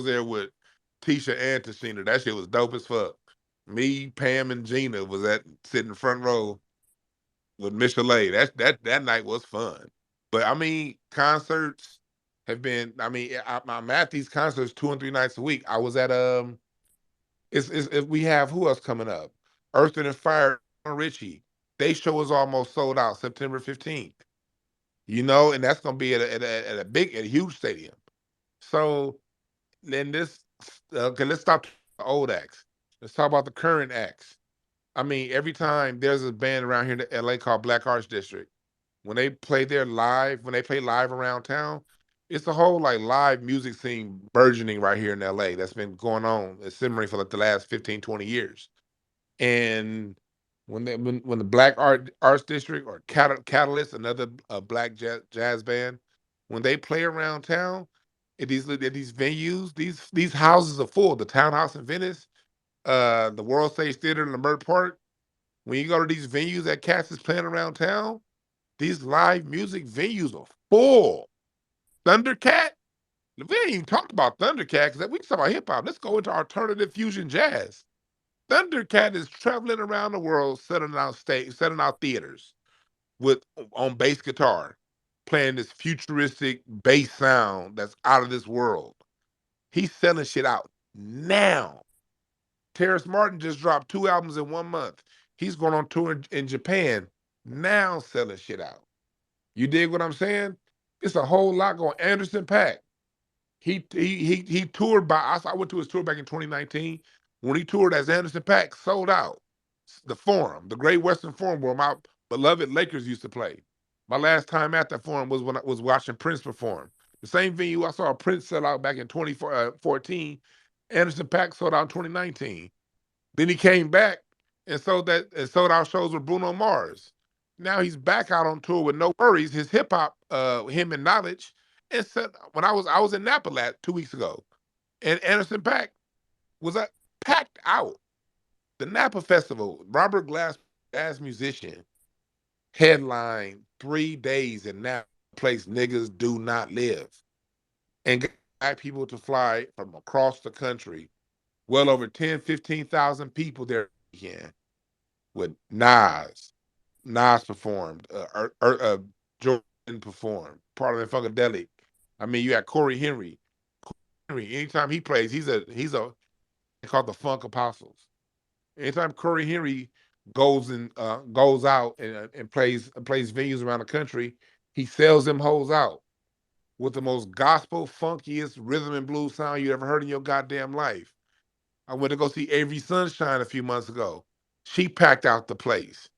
there with Tisha and Tashina. That shit was dope as fuck. Me, Pam, and Gina was at sitting front row with Miss LA. That night was fun. But I mean, concerts have been. I mean, I'm at these concerts 2 and 3 nights a week. I was at we have who else coming up? Earth and Fire, Richie. They show is almost sold out September 15th. You know, and that's gonna be at a huge stadium. So then okay, let's stop the old acts. Let's talk about the current acts. I mean, every time there's a band around here in LA called Black Arts District, when they play live around town, it's a whole like live music scene burgeoning right here in LA that's been going on, it's simmering for like the last 15, 20 years. And when the Arts District or Catalyst, another black jazz band, when they play around town at these venues, these houses are full. The Townhouse in Venice, the World Stage Theater in Leimert Park. When you go to these venues that Cats is playing around town, these live music venues are full. Thundercat. We ain't even talked about Thundercat because we talk about hip hop. Let's go into alternative fusion jazz. Thundercat is traveling around the world, setting out theaters with on bass guitar, playing this futuristic bass sound that's out of this world. He's selling shit out now. Terrace Martin just dropped 2 albums in 1 month. He's going on tour in Japan now, selling shit out. You dig what I'm saying? It's a whole lot going. Anderson .Paak. He toured I went to his tour back in 2019. When he toured as Anderson .Paak, sold out. The Forum, the Great Western Forum, where my beloved Lakers used to play. My last time at that Forum was when I was watching Prince perform. The same venue I saw Prince sell out back in 2014. Anderson .Paak sold out in 2019. Then he came back and sold out shows with Bruno Mars. Now he's back out on tour with No Worries, his hip hop, him and Knowledge. And said when I was in Napa 2 weeks ago, and Anderson .Paak was packed out. The Napa Festival, Robert Glass as musician, headlined 3 days in Napa, place niggas do not live, and got people to fly from across the country. Well over 10, 15,000 people there again with Nas. Nas performed. Jordan performed. Parliament Funkadelic. I mean, you got Corey Henry. Henry, anytime he plays, he's a they call the Funk Apostles. Anytime Corey Henry goes out and plays venues around the country, he sells them hoes out with the most gospel funkiest rhythm and blues sound you ever heard in your goddamn life. I went to go see Avery Sunshine a few months ago. She packed out the place.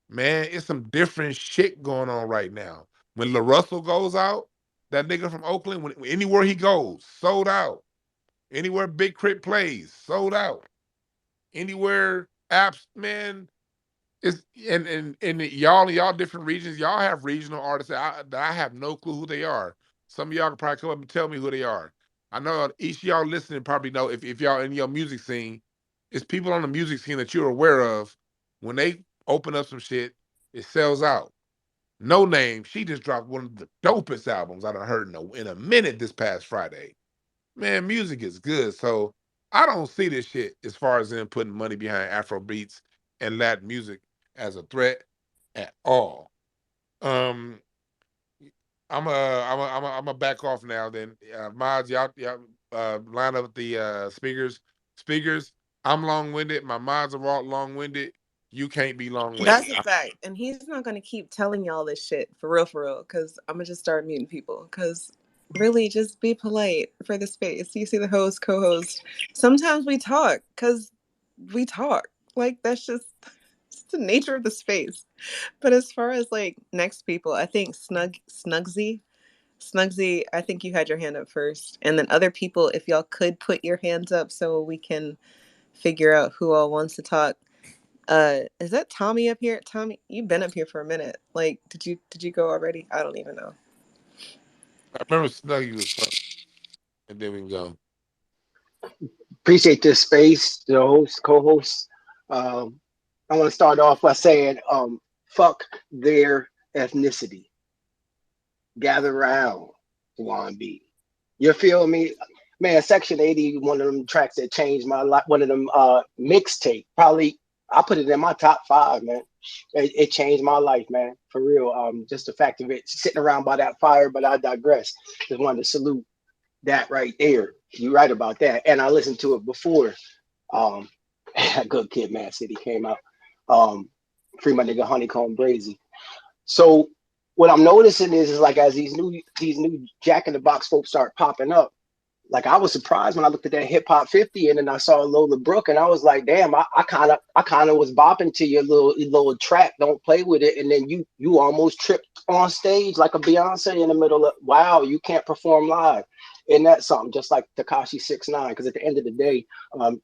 Man, it's some different shit going on right now. When La Russell goes out, that nigga from Oakland, anywhere he goes, sold out. Anywhere Big Crit plays, sold out. Anywhere apps, man, it's and y'all different regions, y'all have regional artists that I have no clue who they are. Some of y'all can probably come up and tell me who they are. I know each of y'all listening probably know if y'all in your music scene, it's people on the music scene that you're aware of. When they open up some shit, it sells out. No Name, she just dropped one of the dopest albums I done heard in a minute this past Friday. Man, music is good. So I don't see this shit as far as them putting money behind Afro beats and Latin music as a threat at all. Um, I'm a back off now. Then mods, y'all line up the speakers. Speakers. I'm long winded. My mods are all long winded. You can't be long winded.
That's a fact. And he's not going to keep telling y'all this shit for real, because I'm going to just start muting people. Because really, just be polite for the space. You see the host, co host. Sometimes we talk because we talk. Like, that's just the nature of the space. But as far as like next people, I think Snugsy, I think you had your hand up first. And then other people, if y'all could put your hands up so we can figure out who all wants to talk. Is that Tommy up here? Tommy, you've been up here for a minute. Like, did you go already? I don't even know.
I remember Snuggy was fun, and then we can go.
Appreciate this space, the host, co-host. I want to start off by saying, fuck their ethnicity. Gather round, Juan B. You feel me? Man, Section 80, one of them tracks that changed my life, one of them mixtape. Probably, I put it in my top 5, man. It changed my life, man, for real. Just the fact of it sitting around by that fire, but I digress. Just wanted to salute that right there. You're right about that. And I listened to it before. Good Kid, Man City came out. Free my nigga Honeycomb Brazy. So what I'm noticing is like as these new Jack in the Box folks start popping up, like I was surprised when I looked at that Hip Hop 50 and then I saw Lola Brooke and I was like, damn, I kind of was bopping to your little track, Don't Play With It, and then you almost tripped on stage like a Beyonce in the middle of, wow, you can't perform live. And that's something just like Tekashi 6ix9ine, because at the end of the day,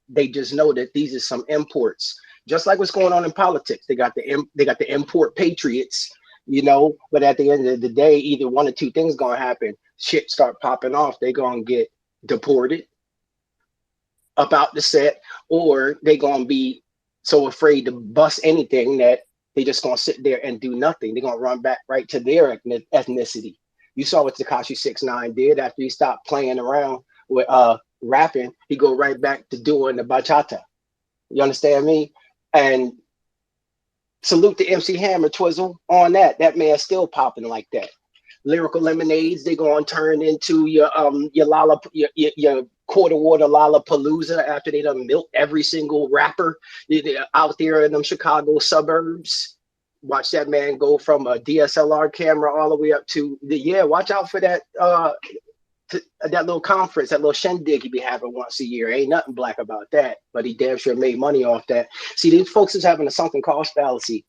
they just know that these are some imports. Just like what's going on in politics, they got the import patriots, you know. But at the end of the day, either one or two things gonna happen. Shit start popping off. They gonna get deported up out the set, or they gonna be so afraid to bust anything that they just gonna sit there and do nothing. They're gonna run back right to their ethnicity. You saw what Tekashi 6ix9ine did after he stopped playing around with rapping. He go right back to doing the bachata. You understand me? And salute to MC Hammer Twizzle on that. That man's still popping like that. Lyrical Lemonades, they gonna turn into your quarter water Lollapalooza after they done milked every single rapper out there in them Chicago suburbs. Watch that man go from a DSLR camera all the way up to watch out for that that little conference, that little shindig he be having once a year. Ain't nothing black about that, but he damn sure made money off that. See, these folks is having a sunken cost fallacy.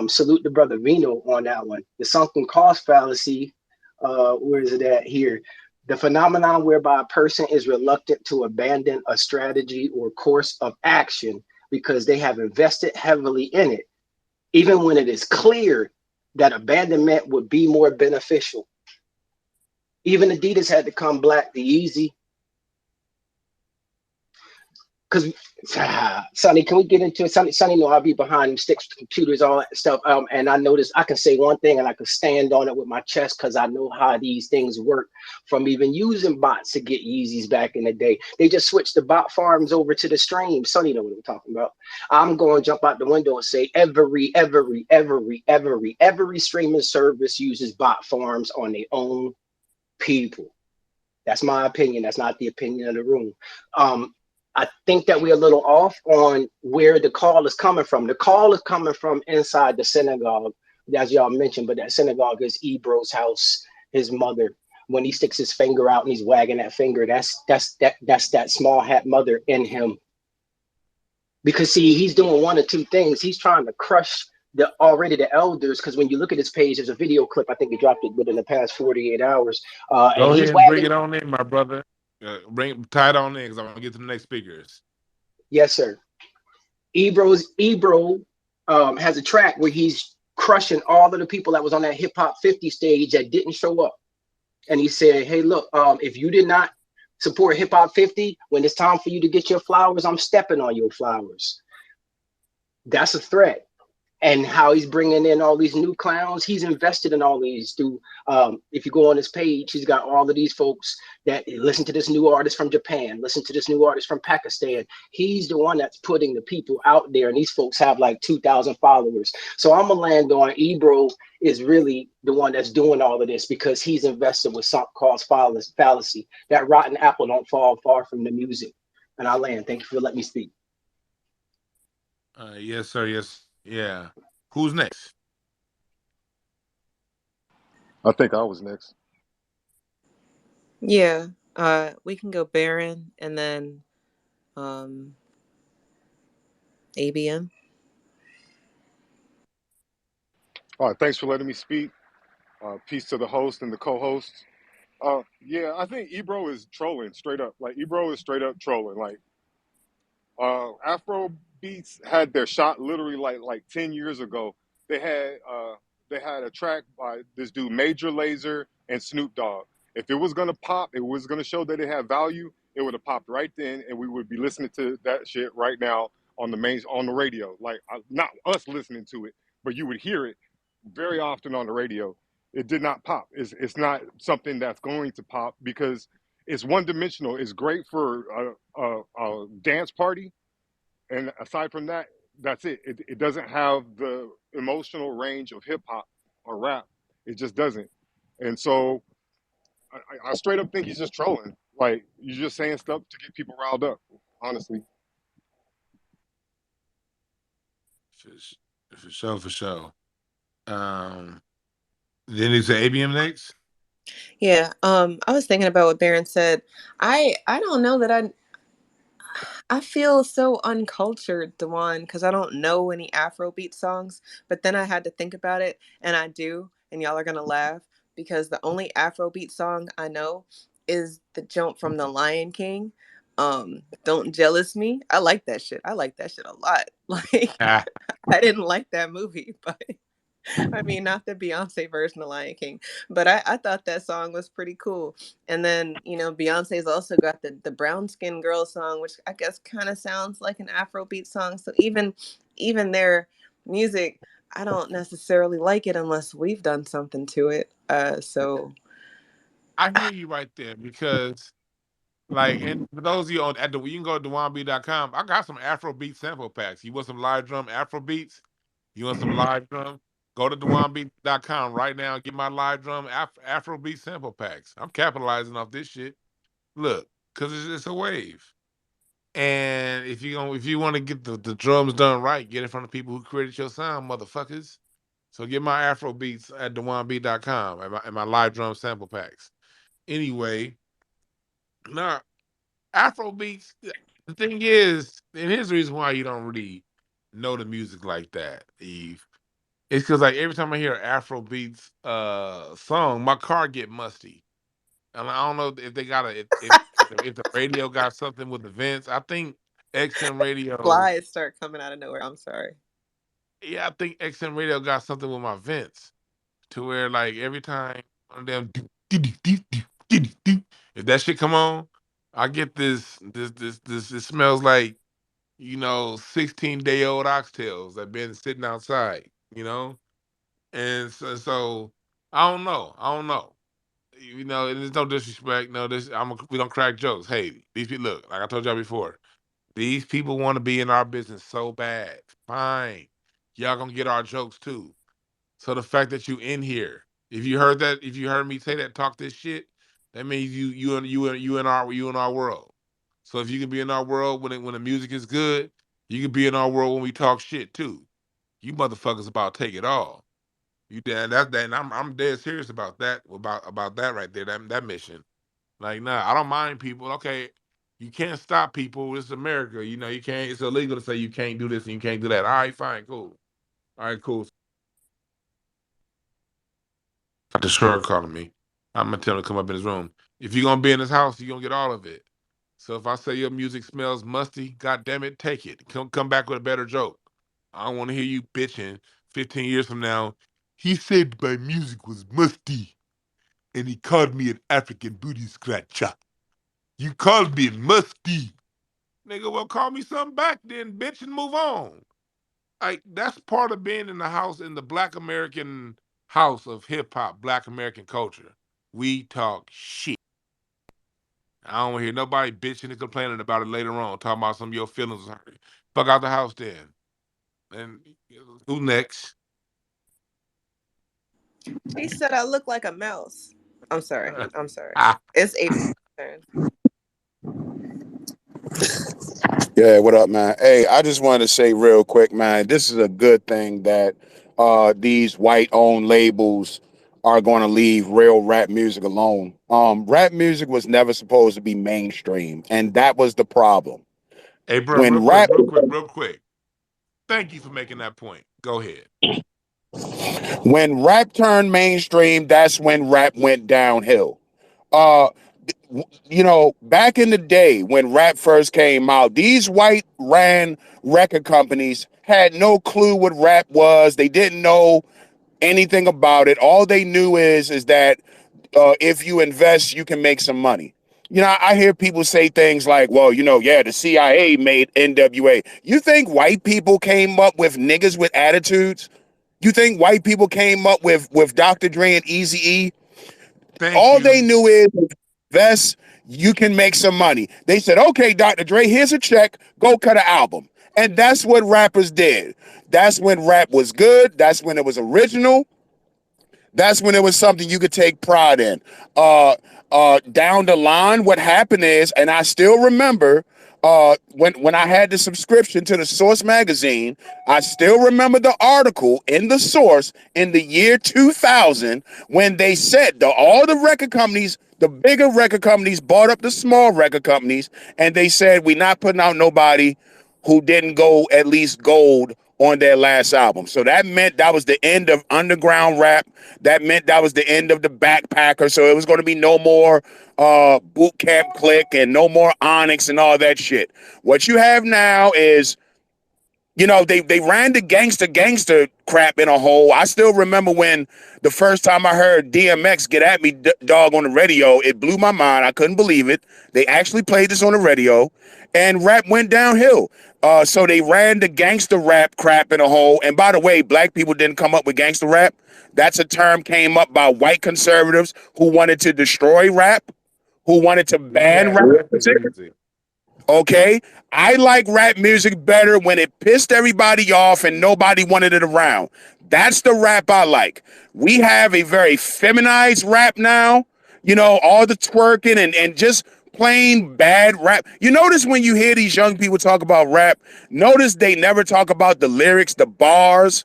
Salute the brother Vino on that one. The sunken cost fallacy, where is it at here? The phenomenon whereby a person is reluctant to abandon a strategy or course of action because they have invested heavily in it, even when it is clear that abandonment would be more beneficial. Even Adidas had to come black, the Yeezy. Because, Sonny, can we get into it? Sonny know I'll be behind him, sticks to computers, all that stuff. And I noticed I can say one thing and I can stand on it with my chest because I know how these things work from even using bots to get Yeezys back in the day. They just switched the bot farms over to the stream. Sonny know what I'm talking about. I'm going to jump out the window and say every streaming service uses bot farms on their own people. That's my opinion. That's not the opinion of the room. I think that we're a little off on where the call is coming from. The call is coming from inside the synagogue, as y'all mentioned, but that synagogue is Ebro's house, his mother. When he sticks his finger out and he's wagging that finger, that's that small hat mother in him. Because see, he's doing one of two things. He's trying to crush the elders, because when you look at his page, there's a video clip. I think he dropped it within the past 48 hours.
Go
and
ahead
he's
and
wagging.
bring it on in, my brother. Tie it on in because I want to get to the next speakers.
Yes, sir. Ebro has a track where he's crushing all of the people that was on that Hip Hop 50 stage that didn't show up. And he said, hey, look, if you did not support Hip Hop 50, when it's time for you to get your flowers, I'm stepping on your flowers. That's a threat. and how he's bringing in all these new clowns. He's invested in all these through. If you go on his page, he's got all of these folks that listen to this new artist from Japan, listen to this new artist from Pakistan. He's the one that's putting the people out there, and these folks have like 2,000 followers. So I'm gonna land on Ebro is really the one that's doing all of this because he's invested with something called fallacy. That rotten apple don't fall far from the music. And I land. Thank you for letting me speak.
Yes, sir. Yes. Yeah. Who's next?
I think I was next.
Yeah. We can go Baron and then um ABM.
All right, thanks for letting me speak. Peace to the host and the co-host. Yeah, I think Ebro is trolling straight up. Like Ebro is straight up trolling. Like Afro beats had their shot literally like 10 years ago. They had uh, they had a track by this dude Major Lazer and Snoop Dogg. If it was gonna pop, it was gonna show that it had value. It would have popped right then, and we would be listening to that shit right now on the radio. Like not us listening to it, but you would hear it very often on the radio. It did not pop. It's not something that's going to pop because it's one dimensional. It's great for a dance party, and aside from that, that's it. It doesn't have the emotional range of hip hop or rap. It just doesn't. And so I straight up think he's just trolling. Like you're just saying stuff to get people riled up. Honestly,
For sure. For sure. Um. Then is ABM next?
Yeah. I was thinking about what Baron said. I don't know that I feel so uncultured, Dewan, because I don't know any Afrobeat songs. But then I had to think about it, and I do, and y'all are gonna laugh because the only Afrobeat song I know is the jump from The Lion King. Don't jealous me. I like that shit. I like that shit a lot. Like
Ah,
I didn't like that movie, but I mean, not the Beyonce version of Lion King, but I thought that song was pretty cool. And then, Beyonce's also got the brown skin girl song, which I guess kind of sounds like an Afrobeat song. So even their music, I don't necessarily like it unless we've done something to it. So
I hear you right there because, like, and for those of you on at the you can go to DwannBrown.com. I got some Afrobeat sample packs. You want some live drum Afro beats? You want some live drum? Go to DwannBrown.com right now. Get my live drum Afrobeat sample packs. I'm capitalizing off this shit. Look, because it's a wave. And if you want to get the drums done right, get it from the people who created your sound, motherfuckers. So get my Afro beats at DwannB.com and my live drum sample packs. Anyway, now Afro beats. The thing is, and here's the reason why you don't really know the music like that, Eve. It's because like every time I hear Afro beats song, my car get musty. And I don't know if they got if the radio got something with the vents. I think XM radio.
flies start coming out of nowhere. I'm sorry.
Yeah, I think XM radio got something with my vents to where like every time one of them if that shit come on, I get this. It smells like 16-day-old oxtails that been sitting outside. And so I don't know. I don't know. And there's no disrespect. No, we don't crack jokes. Hey, these people look like I told y'all before. These people want to be in our business so bad. Fine, y'all gonna get our jokes too. So the fact that you in here, if you heard me say that, talk this shit, that means you in our world. So if you can be in our world when the music is good, you can be in our world when we talk shit too. You motherfuckers about to take it all. You dead that's that, and I'm dead serious about that about that right there. That mission. Like, nah, I don't mind people. Okay, you can't stop people. It's America. You can't. It's illegal to say you can't do this and you can't do that. All right, fine, cool. All right, cool. Got the short calling me. I'm gonna tell him to come up in his room. If you're gonna be in his house, you're gonna get all of it. So if I say your music smells musty, god damn it, take it. Come back with a better joke. I don't want to hear you bitching 15 years from now. He said my music was musty, and he called me an African booty scratcher. You called me musty. Nigga, well, call me something back then, bitch, and move on. like that's part of being in the house in the Black American house of hip hop, Black American culture. We talk shit. I don't want to hear nobody bitching and complaining about it later on, talking about some of your feelings. Fuck out the house then. And who next?
He said I look like a mouse. I'm sorry. I'm sorry.
Ah,
It's April's turn.
Yeah, what up, man? Hey, I just wanted to say real quick, man, this is a good thing that these white-owned labels are going to leave real rap music alone. Rap music was never supposed to be mainstream, and that was the problem.
hey, bro, real
When
quick,
rap
real quick, real quick. Thank you for making that point. Go ahead.
when rap turned mainstream, that's when rap went downhill. Uh back in the day when rap first came out, these white ran record companies had no clue what rap was. They didn't know anything about it. All they knew is that if you invest, you can make some money. I hear people say things like, well, yeah, the CIA made NWA. You think white people came up with niggas with attitudes? You think white people came up with Dr. Dre and Eazy-E?
Thank
All they
you.
knew is invest, you can make some money. They said, okay, Dr. Dre, here's a check, go cut an album. And that's what rappers did. That's when rap was good. That's when it was original. That's when it was something you could take pride in. Down the line, what happened is, and I still remember when I had the subscription to the Source magazine, I still remember the article in the Source in the year 2000 when they said all the record companies, the bigger record companies, bought up the small record companies, and they said we're not putting out nobody who didn't go at least gold on their last album. So that meant that was the end of underground rap. That meant that was the end of the backpacker. So it was going to be no more boot camp click and no more Onyx and all that shit. What you have now is they ran the gangster crap in a hole. I still remember when the first time I heard DMX get at me dog on the radio, it blew my mind. I couldn't believe it. They actually played this on the radio, and rap went downhill. So they ran the gangster rap crap in a hole. And by the way, black people didn't come up with gangster rap. That's a term came up by white conservatives who wanted to destroy rap, who wanted to ban
Yeah,
rap
that's
music.
crazy.
Okay, I like rap music better when it pissed everybody off and nobody wanted it around. That's the rap I like. We have a very feminized rap now, all the twerking and just plain bad rap. You notice when you hear these young people talk about rap, notice they never talk about the lyrics, the bars,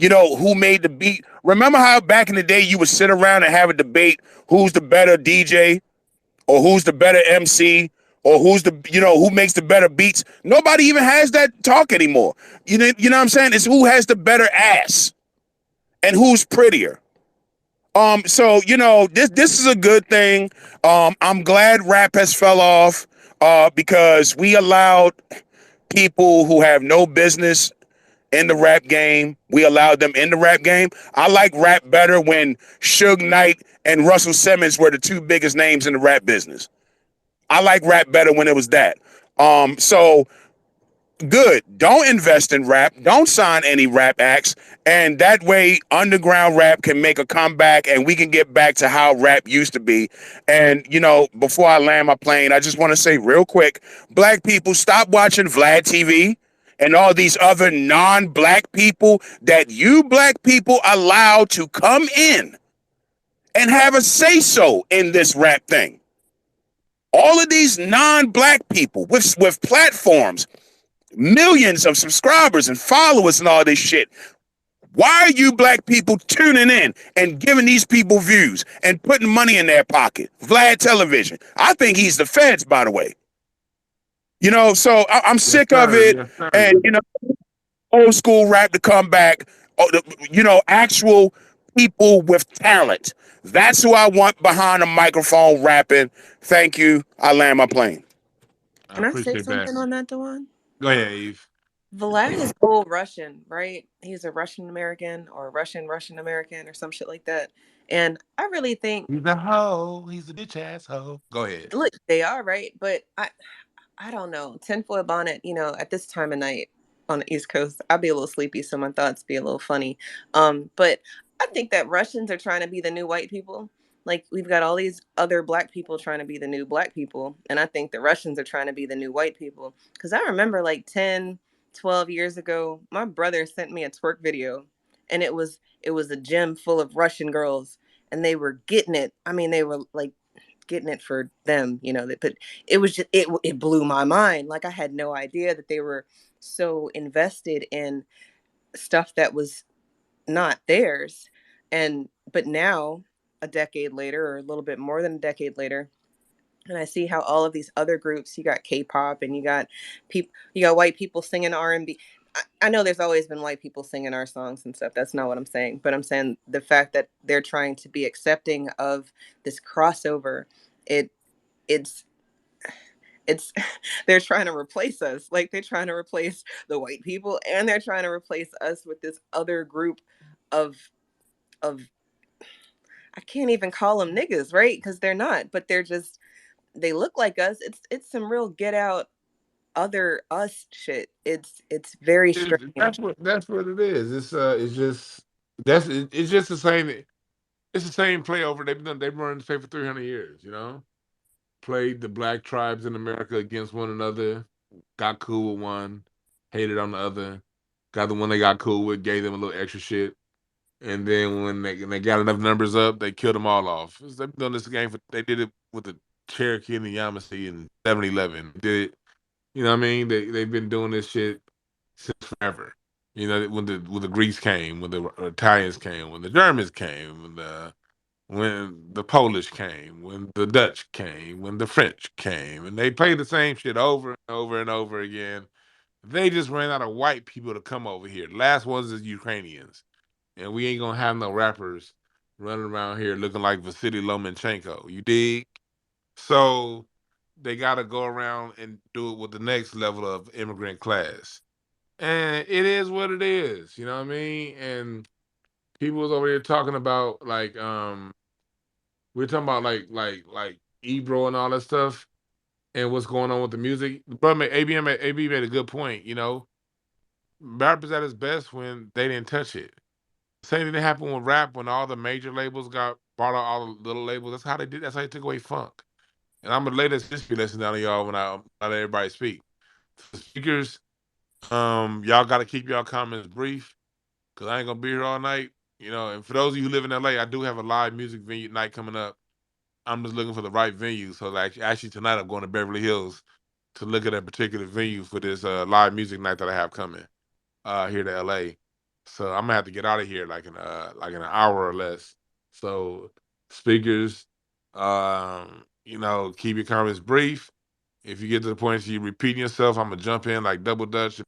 who made the beat. Remember how back in the day you would sit around and have a debate who's the better DJ? Or who's the better MC, or who's who makes the better beats. Nobody even has that talk anymore. You know what I'm saying? It's who has the better ass and who's prettier. So this is a good thing. I'm glad rap has fell off because we allowed people who have no business in the rap game. We allowed them in the rap game. I like rap better when Suge Knight and Russell Simmons were the two biggest names in the rap business. I like rap better when it was that. So good. Don't invest in rap. Don't sign any rap acts. And that way, underground rap can make a comeback and we can get back to how rap used to be. And, before I land my plane, I just want to say real quick, black people, stop watching Vlad TV and all these other non-black people that you black people allow to come in and have a say-so in this rap thing. All of these non-black people with platforms, millions of subscribers and followers and all this shit. Why are you black people tuning in and giving these people views and putting money in their pocket? Vlad Television. I think he's the feds, by the way. So I'm
Yes,
sick of
sir.
it.
Yes, sir.
And, old school rap to come back. Actual people with talent. That's who I want behind a microphone rapping. Thank you. I land my plane.
I
Can I say
appreciate that.
something on that, Dwan?
Go ahead, Eve.
Vlad is full Russian, right? He's a Russian American or Russian American or some shit like that. And I really think,
He's a hoe. He's a bitch ass hoe. Go ahead.
look, they are right, but I don't know. Tinfoil bonnet, at this time of night on the East Coast. I'll be a little sleepy, so my thoughts be a little funny. But I think that Russians are trying to be the new white people. Like, we've got all these other black people trying to be the new black people, and I think the Russians are trying to be the new white people. Because I remember like 10, 12 years ago, my brother sent me a twerk video, and it was a gym full of Russian girls, and they were getting it. I mean, they were like getting it for them, but it was just it blew my mind. Like, I had no idea that they were so invested in stuff that was not theirs. And but now, a decade later, or a little bit more than a decade later, and I see how all of these other groups, you got K-pop, and you got white people singing R&B. I know there's always been white people singing our songs and stuff. That's not what I'm saying. But I'm saying the fact that they're trying to be accepting of this crossover, it it's it's they're trying to replace us. Like, they're trying to replace the white people, and they're trying to replace us with this other group of of I can't even call them niggas, right? Because they're not, but they look like us. It's some real get out other us shit. It's very
That's
strange.
what it is. It's just it's just the same. It's the same play over. They've been running the play for 300 years. Played the black tribes in America against one another. Got cool with one, hated on the other. Got the one they got cool with, gave them a little extra shit. And then when they got enough numbers up, they killed them all off. They've done this game they did it with the Cherokee and the Yamasee in 7-11. Did it, you know what I mean? They've been doing this shit since forever. When the Greeks came, when the Italians came, when the Germans came, when the Polish came, when the Dutch came, when the French came, and they played the same shit over and over and over again. They just ran out of white people to come over here. The last ones is Ukrainians, and we ain't gonna have no rappers running around here looking like Vasily Lomachenko. You dig? So they got to go around and do it with the next level of immigrant class, and it is what it is. You know what I mean? And people was over here talking about we're talking about like Ebro and all that stuff and what's going on with the music. The brother AB made a good point. Rap is at its best when they didn't touch it. Same thing that happened with rap when all the major labels got bought out all the little labels. That's how they did. That's how they took away funk. And I'm gonna lay this history lesson down to y'all when I let everybody speak. For the speakers, y'all got to keep y'all comments brief because I ain't gonna be here all night. And for those of you who live in LA, I do have a live music venue night coming up. I'm just looking for the right venue. So like actually tonight I'm going to Beverly Hills to look at a particular venue for this live music night that I have coming here to LA. So I'm gonna have to get out of here like in an hour or less. So speakers, keep your comments brief. If you get to the point where you're repeating yourself, I'm gonna jump in like double dutch.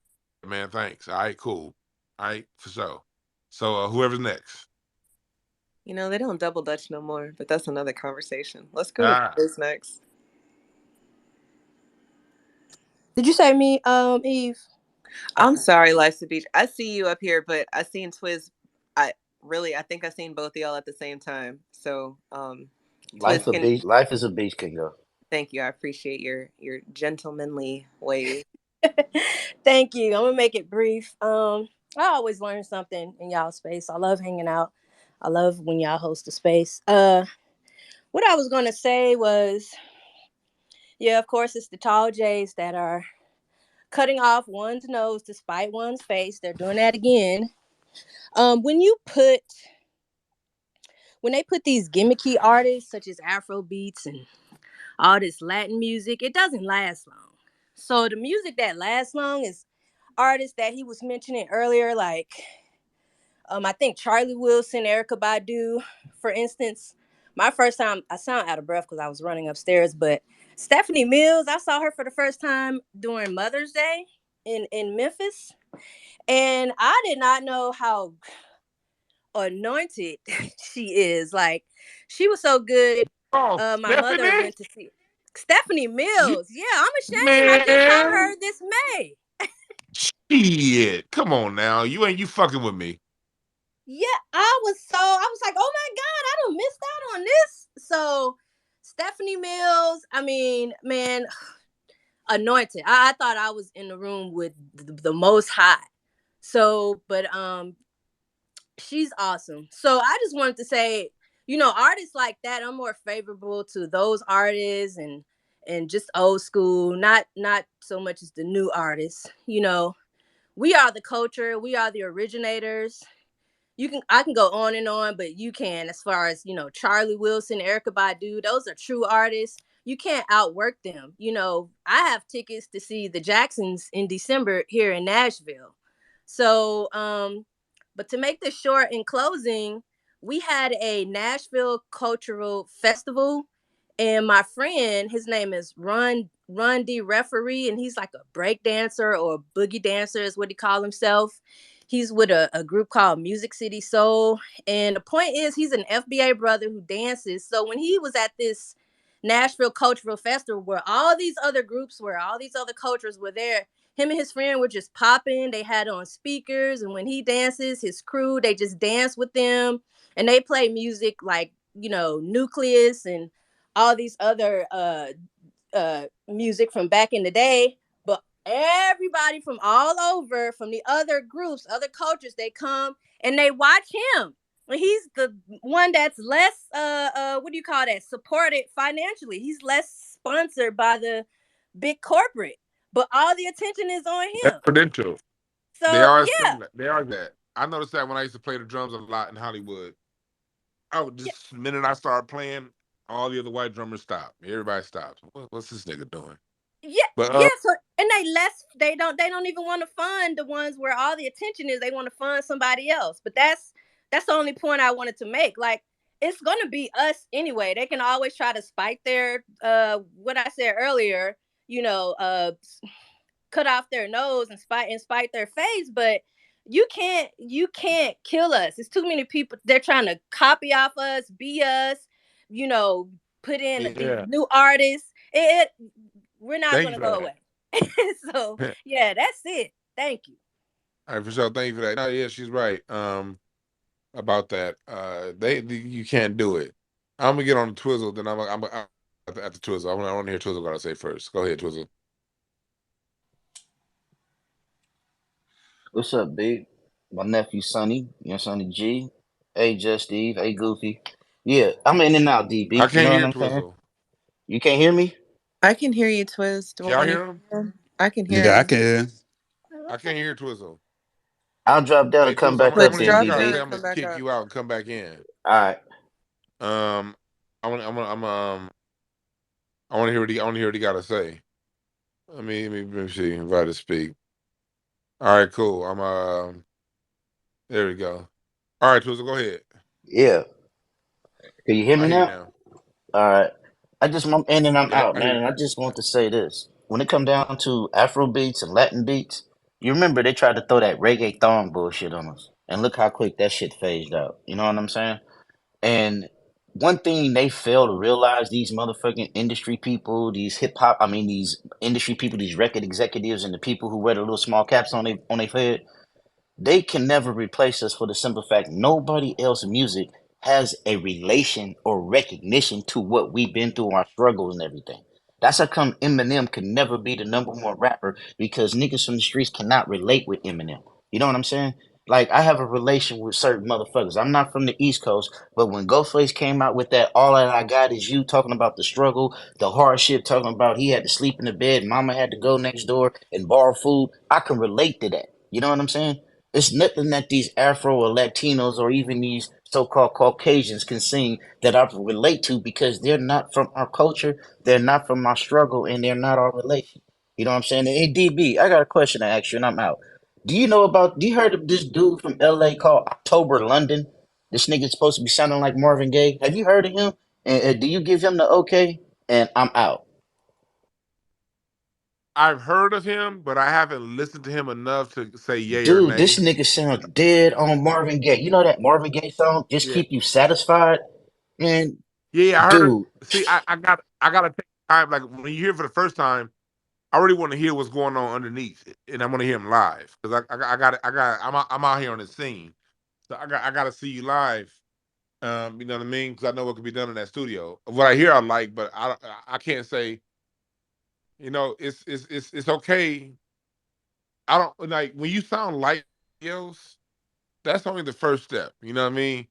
Man, thanks. All right, cool. All right, for sure. So whoever's next.
They don't double dutch no more, but that's another conversation. Let's go to
Ah,
Twiz next.
Did you say me, Eve?
I'm sorry, Life's a Beach. I see you up here, but I seen Twiz. I think I seen both of y'all at the same time. So, Twiz,
Life is a beach, can go.
thank you. I appreciate your gentlemanly ways.
Thank you. I'm gonna make it brief. I always learn something in y'all space. I love hanging out. I love when y'all host a space. What I was gonna say was, yeah, of course, it's the tall J's that are cutting off one's nose to spite one's face. They're doing that again. When they put these gimmicky artists such as Afro beats and all this Latin music, it doesn't last long. So the music that lasts long is artists that he was mentioning earlier, like I think Charlie Wilson, Erykah Badu, for instance. My first time, I sound out of breath because I was running upstairs, but Stephanie Mills, I saw her for the first time during Mother's Day in Memphis, and I did not know how anointed she is. Like, she was so good.
oh,
My mother
Stephanie,
went to see Stephanie
you
Mills. Yeah, I'm ashamed. I just saw
man,
her this May.
shit. Come on now, you fucking with me.
Yeah, I was like, oh my God, I don't missed out on this. So Stephanie Mills, I mean, man, anointed. I thought I was in the room with the Most High. So, but she's awesome. So I just wanted to say, artists like that, I'm more favorable to those artists and just old school, not so much as the new artists. We are the culture, we are the originators. I can go on and on, but you can, as far as Charlie Wilson, Erica Badu, those are true artists. You can't outwork them. I have tickets to see the Jacksons in December here in Nashville. So but to make this short, in closing, we had a Nashville Cultural Festival, and my friend, his name is Run D Referee, and he's like a break dancer or a boogie dancer, is what he calls himself. He's with a group called Music City Soul, and the point is, he's an FBA brother who dances. So when he was at this Nashville Cultural Festival, where all these other groups were, all these other cultures were there, him and his friend were just popping. They had on speakers, and when he dances, his crew, they just dance with them, and they play music like Nucleus and all these other music from back in the day. But everybody from all over, from the other groups, other cultures, they come and they watch him. He's the one that's less what do you call that, supported financially. He's less sponsored by the big corporate, but all the attention is on
That's
him.
credential. They
So
are
yeah,
saying that. They are that. I noticed that when I used to play the drums a lot in Hollywood. I would
yeah,
just the minute I started playing, all the other white drummers stop. Everybody stops. What's this nigga doing?
yeah,
But
yeah. So and they don't even want to fund the ones where all the attention is. They want to fund somebody else. But that's the only point I wanted to make. Like, it's gonna be us anyway. They can always try to spite their what I said earlier, you know, cut off their nose and spite their face, but you can't kill us. It's too many people. They're trying to copy off us, be us, you know, put in these
yeah,
new artists. We're not
thank you
gonna
for
go
that.
away. So yeah, that's it. Thank you.
All right, for sure. Thank you for that. No, yeah, she's right. About that. You can't do it. I'm gonna get on the Twizzle, then I'm at the Twizzle. I want to hear Twizzle gotta say first. Go ahead, Twizzle.
What's up, big? My nephew Sonny, Sonny G. Hey, Just Steve. Hey, Goofy. Yeah, I'm in and out,
I
DB. You
can't
know what
hear
I'm saying?
Twizzle.
You can't hear me?
I can hear you, Twiz.
Can y'all
Dwayne, you
hear him?
can hear him? I can hear
Yeah, I
him.
can.
I can't hear Twizzle.
I'll drop down
Hey,
and come
Twizzle,
back
I
up
want to
Twitch,
hear
then,
what you
drop
gotta
down
say.
DB.
and
I'm
come
gonna
back
kick
up.
you out and come back in.
All right.
I want. I want to hear what he got to say. Let me see. Invite to speak. All right, cool. There we go. All right, Twizzle, go ahead.
Yeah. Can you hear
I
me
hear you
now?
now.
All right. I'm in and I'm
Yeah,
out,
I hear
man.
you.
And I just want to say this. When it come down to Afro beats and Latin beats, you remember they tried to throw that reggae thong bullshit on us. And look how quick that shit phased out. You know what I'm saying? And one thing they fail to realize, these motherfucking industry people, these hip hop, these industry people, these record executives, and the people who wear the little small caps on their head, they can never replace us for the simple fact nobody else music has a relation or recognition to what we've been through, our struggles and everything. That's how come Eminem can never be the number one rapper, because niggas from the streets cannot relate with Eminem. You know what I'm saying? Like, I have a relation with certain motherfuckers. I'm not from the East Coast, but when Ghostface came out with that "All That I Got Is You," talking about the struggle, the hardship, talking about he had to sleep in the bed, mama had to go next door and borrow food, I can relate to that. You know what I'm saying? It's nothing that these Afro or Latinos or even these so-called Caucasians can sing that I can relate to, because they're not from our culture, they're not from our struggle, and they're not our relation. You know what I'm saying? Hey, DB, I got a question to ask you, and I'm out. Do you heard of this dude from LA called October London? This nigga's supposed to be sounding like Marvin Gaye. Have you heard of him? And do you give him the okay? And I'm out.
I've heard of him, but I haven't listened to him enough to say yay or
Dude, this
nay.
nigga sounds dead on Marvin Gaye. You know that Marvin Gaye song, Just
Yeah,
Keep You Satisfied? Man,
yeah, I heard.
dude,
See, I gotta take time. Like when you hear it for the first time, I really want to hear what's going on underneath it, and I want to hear him live because I'm out here on the scene, so I got to see you live. You know what I mean? Because I know what could be done in that studio. What I hear, I like, but I can't say. It's okay. I don't like when you sound like else. That's only the first step. You know what I mean?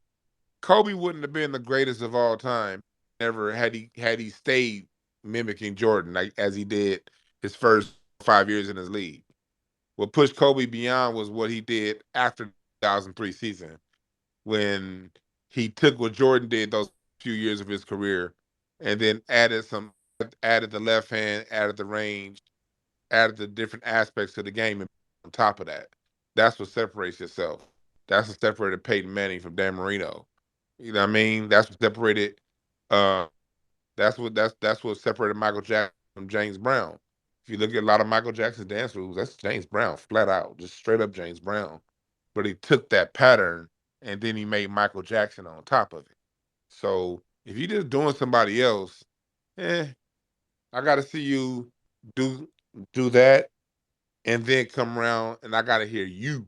Kobe wouldn't have been the greatest of all time ever had he stayed mimicking Jordan like as he did his first 5 years in his league. What pushed Kobe beyond was what he did after the 2003 season when he took what Jordan did those few years of his career and then added the left hand, added the range, added the different aspects to the game and on top of that. That's what separates yourself. That's what separated Peyton Manning from Dan Marino. You know what I mean? That's what separated uh that's what separated Michael Jackson from James Brown. If you look at a lot of Michael Jackson's dance moves, that's James Brown, flat out, just straight up James Brown. But he took that pattern and then he made Michael Jackson on top of it. So if you're just doing somebody else, eh, I gotta see you do do that and then come around and I gotta hear you.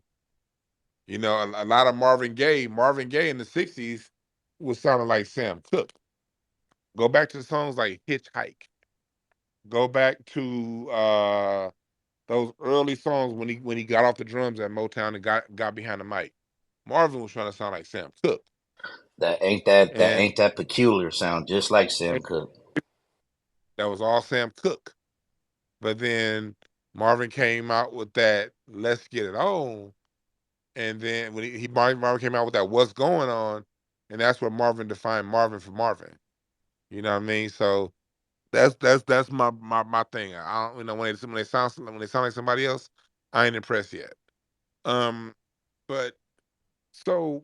A lot of Marvin Gaye in the '60s was sounding like Sam Cooke. Go back to songs like Hitchhike. Go back to those early songs when he got off the drums at Motown and got behind the mic. Marvin was trying to sound like Sam Cooke,
That
and
ain't that peculiar sound just like Sam Cooke.
that was all Sam Cooke. But then Marvin came out with that "Let's Get It On," and then when Marvin came out with that "What's Going On," and that's where Marvin defined Marvin for Marvin. You know what I mean? So that's my thing. I don't when they sound like somebody else, I ain't impressed yet. Um, but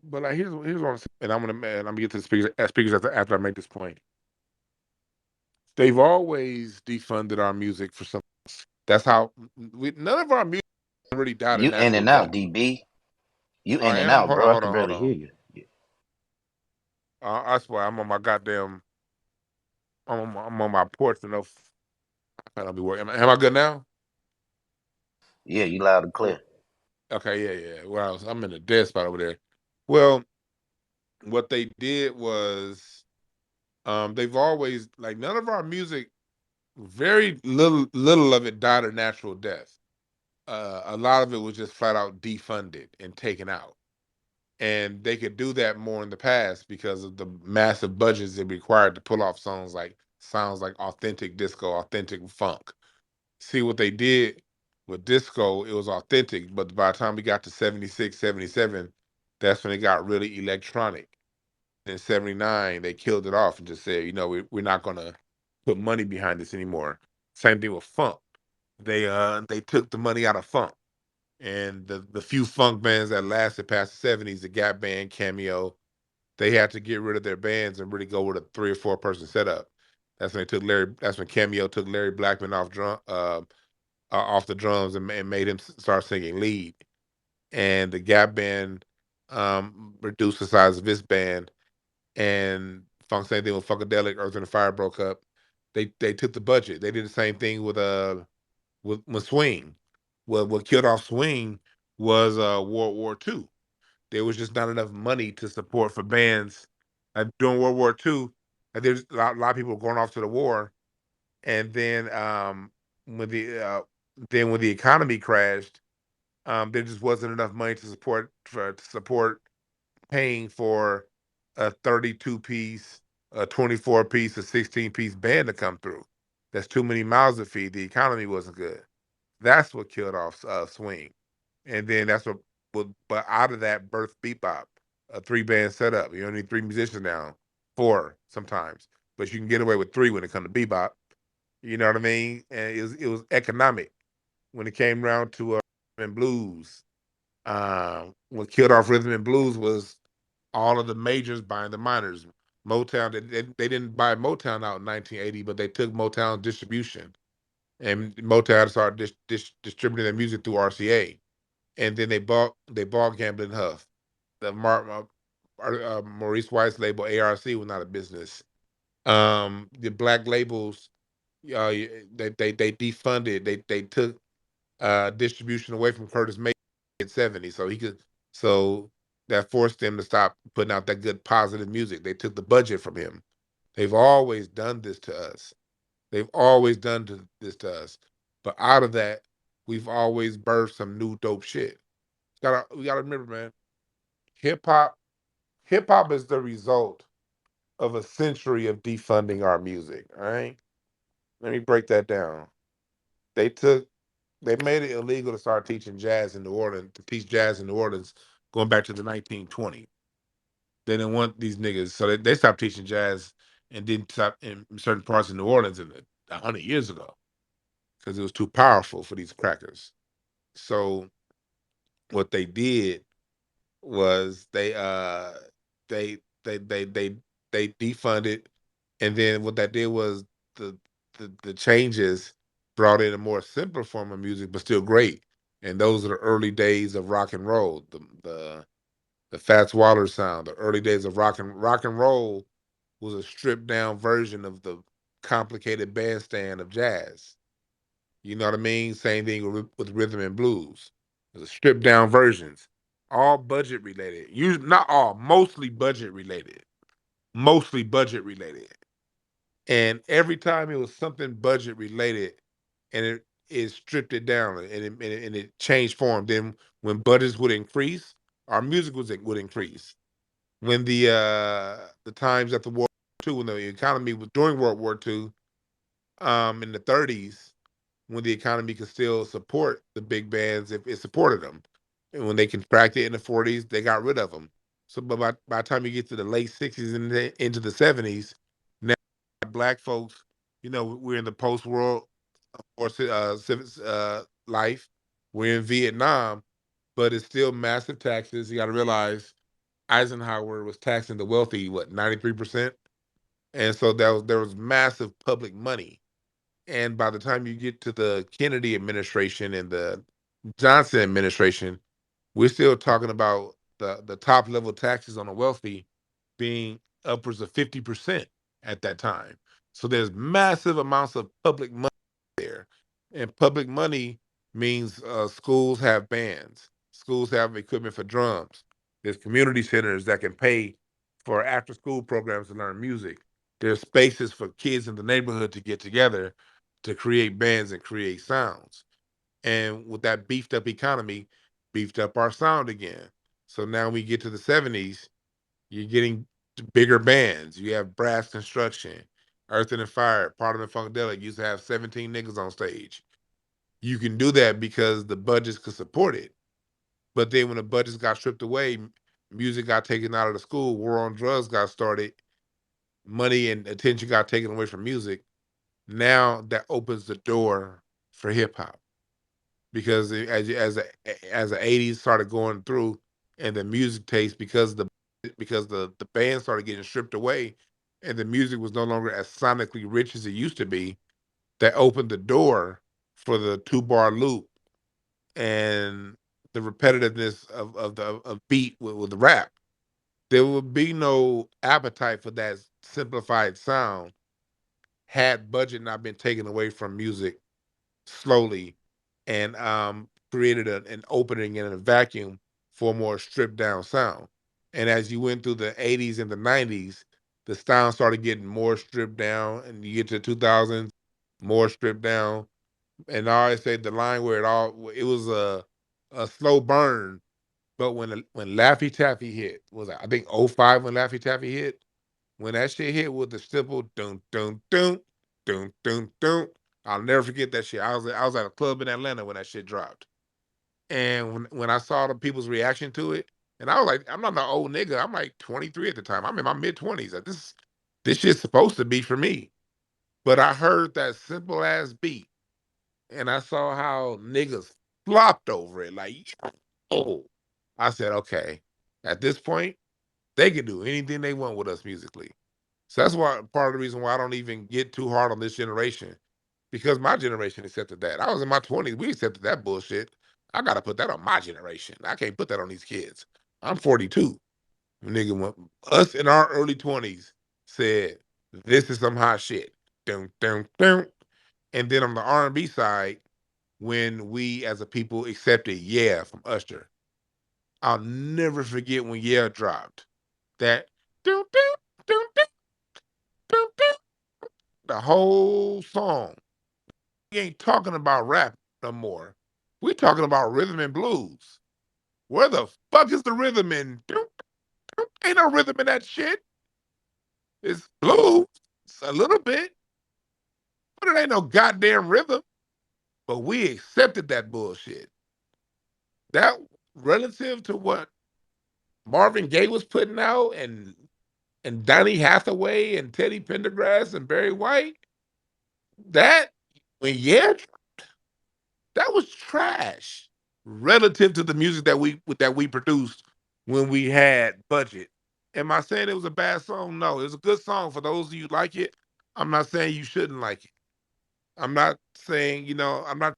but like here's what I'm saying, and I'm gonna get to the speakers after I make this point. They've always defunded our music for some. That's how none of our music really died a
You in
natural
and
death.
out, DB. You
Oh,
in
I
and
am.
out,
Hold on,
bro. I
hold
can
on, hold
barely hear
on.
you.
I swear I'm on my goddamn. I'm on my porch and no. I don't be working. Am I good now?
Yeah, you loud and clear.
Okay, yeah, yeah. Well, I'm in a dead spot over there. Well, what they did was they've always like none of our music, very little of it died a natural death. A lot of it was just flat out defunded and taken out. And they could do that more in the past because of the massive budgets it required to pull off sounds like authentic disco, authentic funk. See what they did with disco, it was authentic, but by the time we got to 76, 77, that's when it got really electronic. In 79, they killed it off and just said, we're not gonna put money behind this anymore. Same thing with funk. They took the money out of funk. And the few funk bands that lasted past the 70s, the Gap Band, Cameo, they had to get rid of their bands and really go with a 3 or 4 person setup. That's when Cameo took Larry Blackman off the drums and made him start singing lead. And the Gap Band reduced the size of his band, and same thing with Funkadelic. Earth and the Fire broke up. They took the budget. They did the same thing with Swing. What killed off Swing was World War II. There was just not enough money to support for bands during World War II. There's a lot of people going off to the war, and when the uh, when the economy crashed, there just wasn't enough money to support paying for a 32 piece, a 24 piece, a 16-piece band to come through. That's too many mouths to feed. The economy wasn't good. That's what killed off Swing, and then but out of that birth Bebop, a 3 band setup. You only need 3 musicians now, 4 sometimes, but you can get away with 3 when it comes to Bebop. You know what I mean? And it was economic when it came around to rhythm and blues. What killed off rhythm and blues was all of the majors buying the minors. Motown, they didn't buy Motown out in 1980, but they took Motown distribution, and Motown started distributing their music through RCA, and then they bought Gamblin' Huff. Maurice White's label ARC was not a business. The black labels, they defunded. They took distribution away from Curtis Mayfield in '70, so that forced them to stop putting out that good positive music. They took the budget from him. They've always done this to us. They've always done this to us. But out of that, we've always birthed some new dope shit. We gotta remember, man, hip hop hip hop is the result of a century of defunding our music. All right. Let me break that down. They took they made it illegal to start teaching jazz in New Orleans, to teach jazz in New Orleans going back to the 1920s. They didn't want these niggas, so they stopped teaching jazz and didn't stop in certain parts of New Orleans 100 years ago because it was too powerful for these crackers. So what they did was they they they they they defunded, and then what that did was the the changes brought in a more simpler form of music, but still great. And those are the early days of rock and roll, the Fats Waller sound, the early days of rock and roll was a stripped down version of the complicated bandstand of jazz. You know what I mean? Same thing with rhythm and blues. There's stripped down versions, all budget related. Not all, mostly budget related. Mostly budget related. And every time it was something budget related, and it stripped it down and it changed form. Then when budgets would increase, our music would increase. When the times after World War II, when the economy was during World War II, in the 30s, when the economy could still support the big bands if it supported them. And when they contracted in the 40s, they got rid of them. So, but by the time you get to the late 60s and into the 70s, now black folks, we're in the post-world war life. We're in Vietnam, but it's still massive taxes. You got to realize Eisenhower was taxing the wealthy, what, 93%? And so there was massive public money. And by the time you get to the Kennedy administration and the Johnson administration, we're still talking about the top level taxes on the wealthy being upwards of 50% at that time. So there's massive amounts of public money there. And public money means schools have bands, schools have equipment for drums. There's community centers that can pay for after school programs to learn music. There's spaces for kids in the neighborhood to get together to create bands and create sounds. And with that beefed up economy, beefed up our sound again. So now we get to the 70s, you're getting bigger bands. You have Brass Construction, Earth and Fire, Parliament Funkadelic used to have 17 niggas on stage. You can do that because the budgets could support it. But then when the budgets got stripped away, music got taken out of the school, war on drugs got started, money and attention got taken away from music. Now that opens the door for hip hop because as the 80s started going through and the music taste because the band started getting stripped away and the music was no longer as sonically rich as it used to be, that opened the door for the 2 bar loop and the repetitiveness of beat with the rap. There would be no appetite for that simplified sound had budget not been taken away from music slowly and created an opening and a vacuum for a more stripped down sound. And as you went through the 80s and the 90s, the sound started getting more stripped down, and you get to 2000s, more stripped down. And I always say the line where it was a slow burn, but when Laffy Taffy hit, was I think '05 when Laffy Taffy hit, when that shit hit with the simple dun dun dun dun dun dun, I'll never forget that shit. I was at a club in Atlanta when that shit dropped, and when I saw the people's reaction to it, and I was like, I'm not an old nigga. I'm like 23 at the time. I'm in my mid 20s. Like, this shit's supposed to be for me. But I heard that simple ass beat, and I saw how niggas flopped over it. Like, oh, I said, okay, at this point, they can do anything they want with us musically. So that's why part of the reason why I don't even get too hard on this generation, because my generation accepted that. I was in my 20s, we accepted that bullshit. I gotta put that on my generation. I can't put that on these kids. I'm 42. Nigga, us in our early 20s said, this is some hot shit. Dun, dun, dun. And then on the R&B side, when we as a people accepted Yeah from Usher. I'll never forget when Yeah dropped. That dun, dun, dun, dun, dun, dun. the whole song. We ain't talking about rap no more. We talking about rhythm and blues. Where the fuck is the rhythm in? Ain't no rhythm in that shit. It's blues, it's a little bit, but it ain't no goddamn rhythm. But we accepted that bullshit. That relative to what Marvin Gaye was putting out and Donny Hathaway and Teddy Pendergrass and Barry White, that when yeah, that was trash relative to the music that we produced when we had budget. Am I saying it was a bad song? No, it was a good song for those of you who like it. I'm not saying you shouldn't like it. I'm not saying, I'm not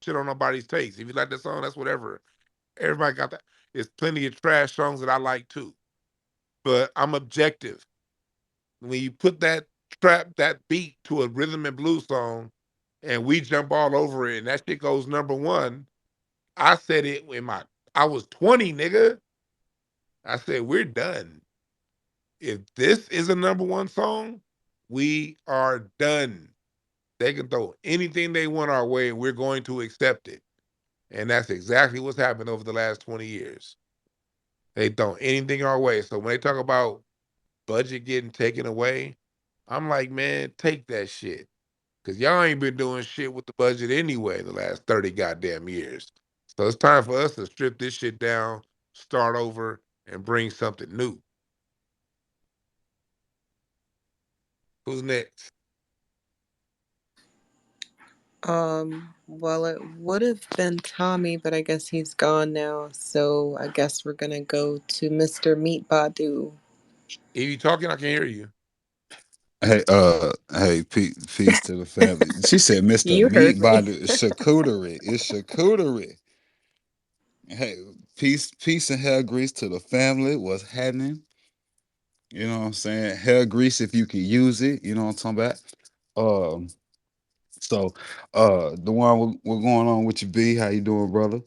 shit on nobody's taste. If you like that song, that's whatever. Everybody got that. There's plenty of trash songs that I like too. But I'm objective. When you put that beat to a rhythm and blues song and we jump all over it and that shit goes number one, I said it I was 20, nigga. I said, we're done. If this is a number one song, we are done. They can throw anything they want our way and we're going to accept it. And that's exactly what's happened over the last 20 years. They throw anything our way. So when they talk about budget getting taken away, I'm like, man, take that shit. Because y'all ain't been doing shit with the budget anyway the last 30 goddamn years. So it's time for us to strip this shit down, start over, and bring something new. Who's next?
Well, it would have been Tommy, but I guess he's gone now. So I guess we're gonna go to Mr. Meat Badu.
If you talking, I can hear you.
Hey, peace to the family. She said, "Mr.
You heard
Meat
me.
Body, charcuterie. It's charcuterie." Hey, peace and hair grease to the family. What's happening? You know what I'm saying? Hair grease if you can use it. You know what I'm talking about? So, the one what going on with you, B? How you doing, brother?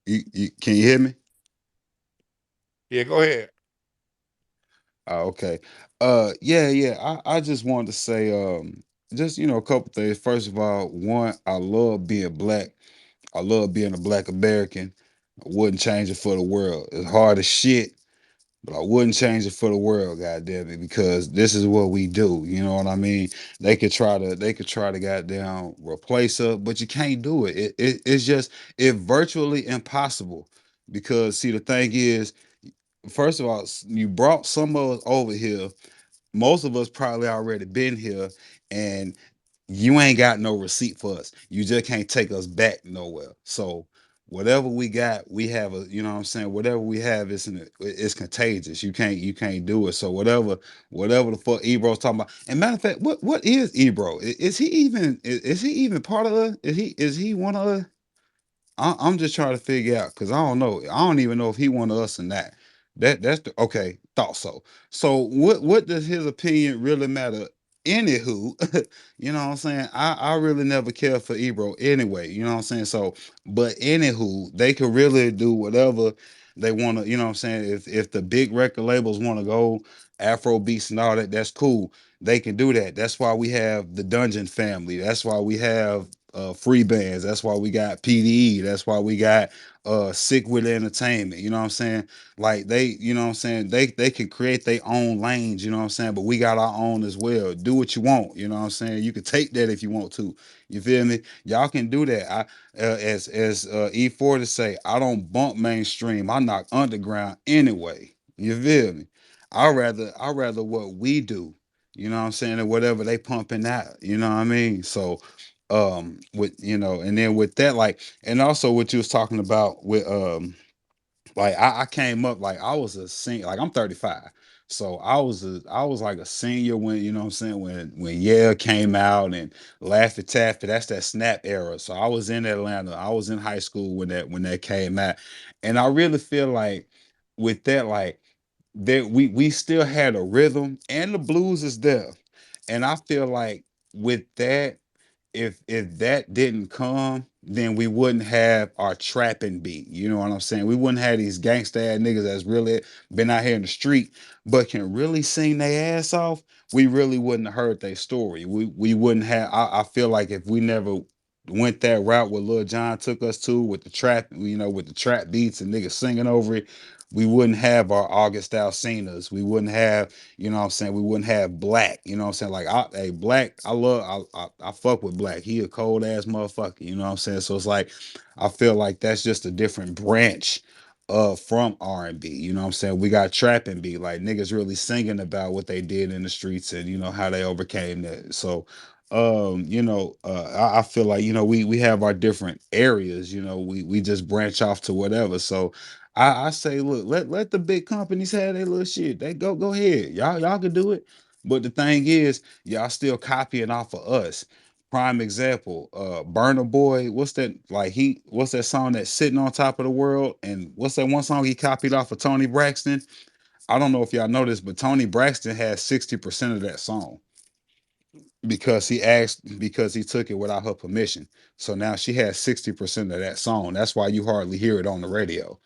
Can you hear me?
Yeah, go ahead.
Oh, okay. Yeah. I just wanted to say, just a couple things. First of all, one, I love being black. I love being a black American. I wouldn't change it for the world. It's hard as shit, but I wouldn't change it for the world, goddamn it, because this is what we do. You know what I mean? They could try to goddamn replace us, but you can't do it. It's virtually impossible. Because see, the thing is, first of all, you brought some of us over here. Most of us probably already been here, and you ain't got no receipt for us. You just can't take us back nowhere. So whatever we got, we have a, you know what I'm saying? Whatever we have it's contagious. You can't do it. So whatever the fuck Ebro's talking about. And matter of fact, what is Ebro? Is he even part of us? Is he one of us? I'm just trying to figure out because I don't know. I don't even know if he one of us or not. That's the okay. Thought so. So what does his opinion really matter? Anywho, you know what I'm saying. I really never cared for Ebro anyway. You know what I'm saying. So, but anywho, they could really do whatever they want to. You know what I'm saying. If the big record labels want to go Afro beats and all that, that's cool. They can do that. That's why we have the Dungeon Family. That's why we have free bands. That's why we got PDE. That's why we got Sick with Entertainment. You know what I'm saying? Like you know what I'm saying? They can create their own lanes, you know what I'm saying? But we got our own as well. Do what you want, you know what I'm saying? You can take that if you want to. You feel me? Y'all can do that. As E4 to say, I don't bump mainstream. I knock underground anyway. You feel me? I rather what we do, you know what I'm saying, and whatever they pumping out, you know what I mean? So with and then with that, like, and also what you was talking about with like I came up like I was a senior, like I'm 35. So I was like a senior when, you know what I'm saying, when Yeah came out and Laffy Taffy, that's that snap era. So I was in Atlanta. I was in high school when that came out. And I really feel like with that, like that we still had a rhythm and the blues is there. And I feel like with that, if that didn't come, then we wouldn't have our trapping beat. You know what I'm saying? We wouldn't have these gangsta ass niggas that's really been out here in the street, but can really sing their ass off. We really wouldn't have heard their story. We wouldn't have. I feel like if we never went that route what Lil Jon took us to with the trap, with the trap beats and niggas singing over it, we wouldn't have our August Alcinas. We wouldn't have, what I'm saying, we wouldn't have Black. You know what I'm saying? Like, hey, Black, I fuck with Black. He a cold ass motherfucker. You know what I'm saying? So it's like, I feel like that's just a different branch from R&B. You know what I'm saying? We got trap and beat, like niggas really singing about what they did in the streets and how they overcame that. So I feel like we have our different areas. We just branch off to whatever. So I say, look, let the big companies have their little shit. They go ahead. Y'all can do it. But the thing is, y'all still copying off of us. Prime example, Burner Boy, what's that song that's sitting on top of the world? And what's that one song he copied off of Tony Braxton? I don't know if y'all know this, but Tony Braxton has 60% of that song because he took it without her permission. So now she has 60% of that song. That's why you hardly hear it on the radio.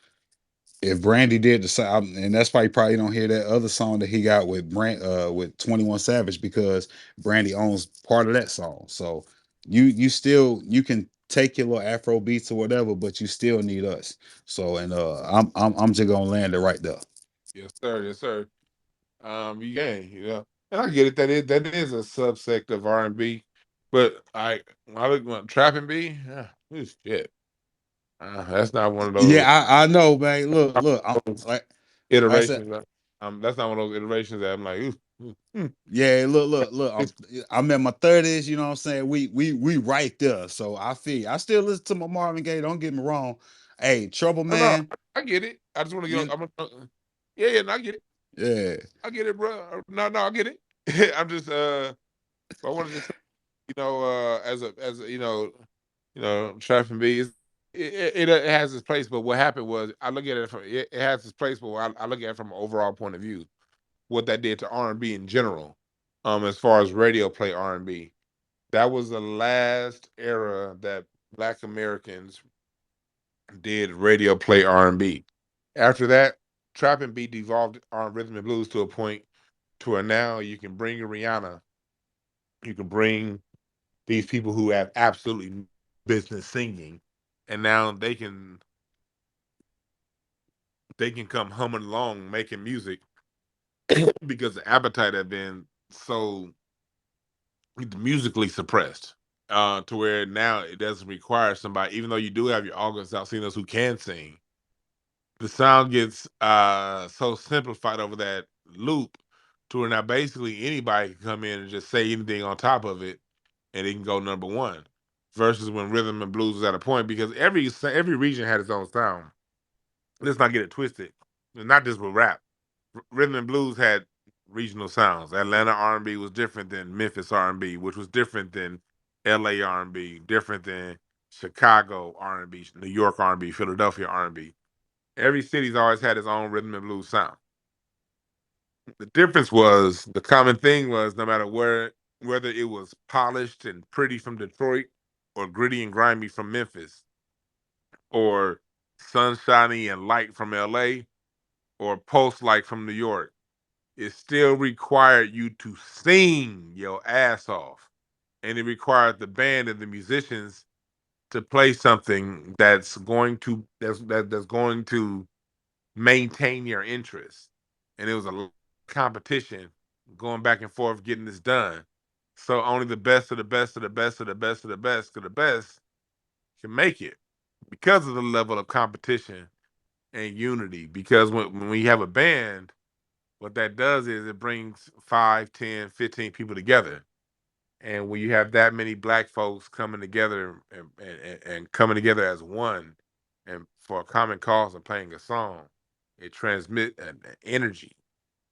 If Brandy did the same, and that's why you probably don't hear that other song that he got with 21 Savage, because Brandy owns part of that song. So you can take your little Afro beats or whatever, but you still need us. So and I'm just gonna land it right there.
Yes, sir. Yes, sir. And I get it. That is a subsect of R&B, but when I look at trap and B, shit. That's not one of those
Yeah, I know, man. Look, I'm
those
like I said,
iterations. That's not one of those iterations that I'm like, ooh,
yeah, look. I'm in my 30s. You know what I'm saying? We right there. So I feel I still listen to my Marvin Gaye. Don't get me wrong. Hey, Trouble
no, no,
Man.
I get it. I just want to
You
get. Yeah, yeah, no, I get it.
yeah.
I get it, bro. No, no, I get it. I'm just I wanted to say, trap and B is it has its place, but what happened was I look at it from it has its place, but I look at it from an overall point of view. What that did to R&B in general, as far as radio play R&B, that was the last era that Black Americans did radio play R&B. After that, trap and beat devolved on rhythm and blues to a point to where now you can bring a Rihanna, you can bring these people who have absolutely no business singing, and now they can come humming along making music because the appetite had been so musically suppressed, to where now it doesn't require somebody, even though you do have your August Alcinas who can sing, the sound gets so simplified over that loop to where now basically anybody can come in and just say anything on top of it and it can go number one. Versus when rhythm and blues was at a point, because every region had its own sound. Let's not get it twisted. Not just with rap. Rhythm and blues had regional sounds. Atlanta R&B was different than Memphis R&B, which was different than LA R&B, different than Chicago R&B, New York R&B, Philadelphia R&B. Every city's always had its own rhythm and blues sound. The difference was, the common thing was, no matter whether it was polished and pretty from Detroit or gritty and grimy from Memphis or sunshiny and light from LA or post light from New York, it still required you to sing your ass off. And it required the band and the musicians to play something that's going to maintain your interest. And it was a competition going back and forth getting this done. So only the best of the best of the best of the best of the best of the best can make it, because of the level of competition and unity. Because when we have a band, what that does is it brings 5, 10, 15 people together. And when you have that many black folks coming together and coming together as one and for a common cause and playing a song, it transmits an energy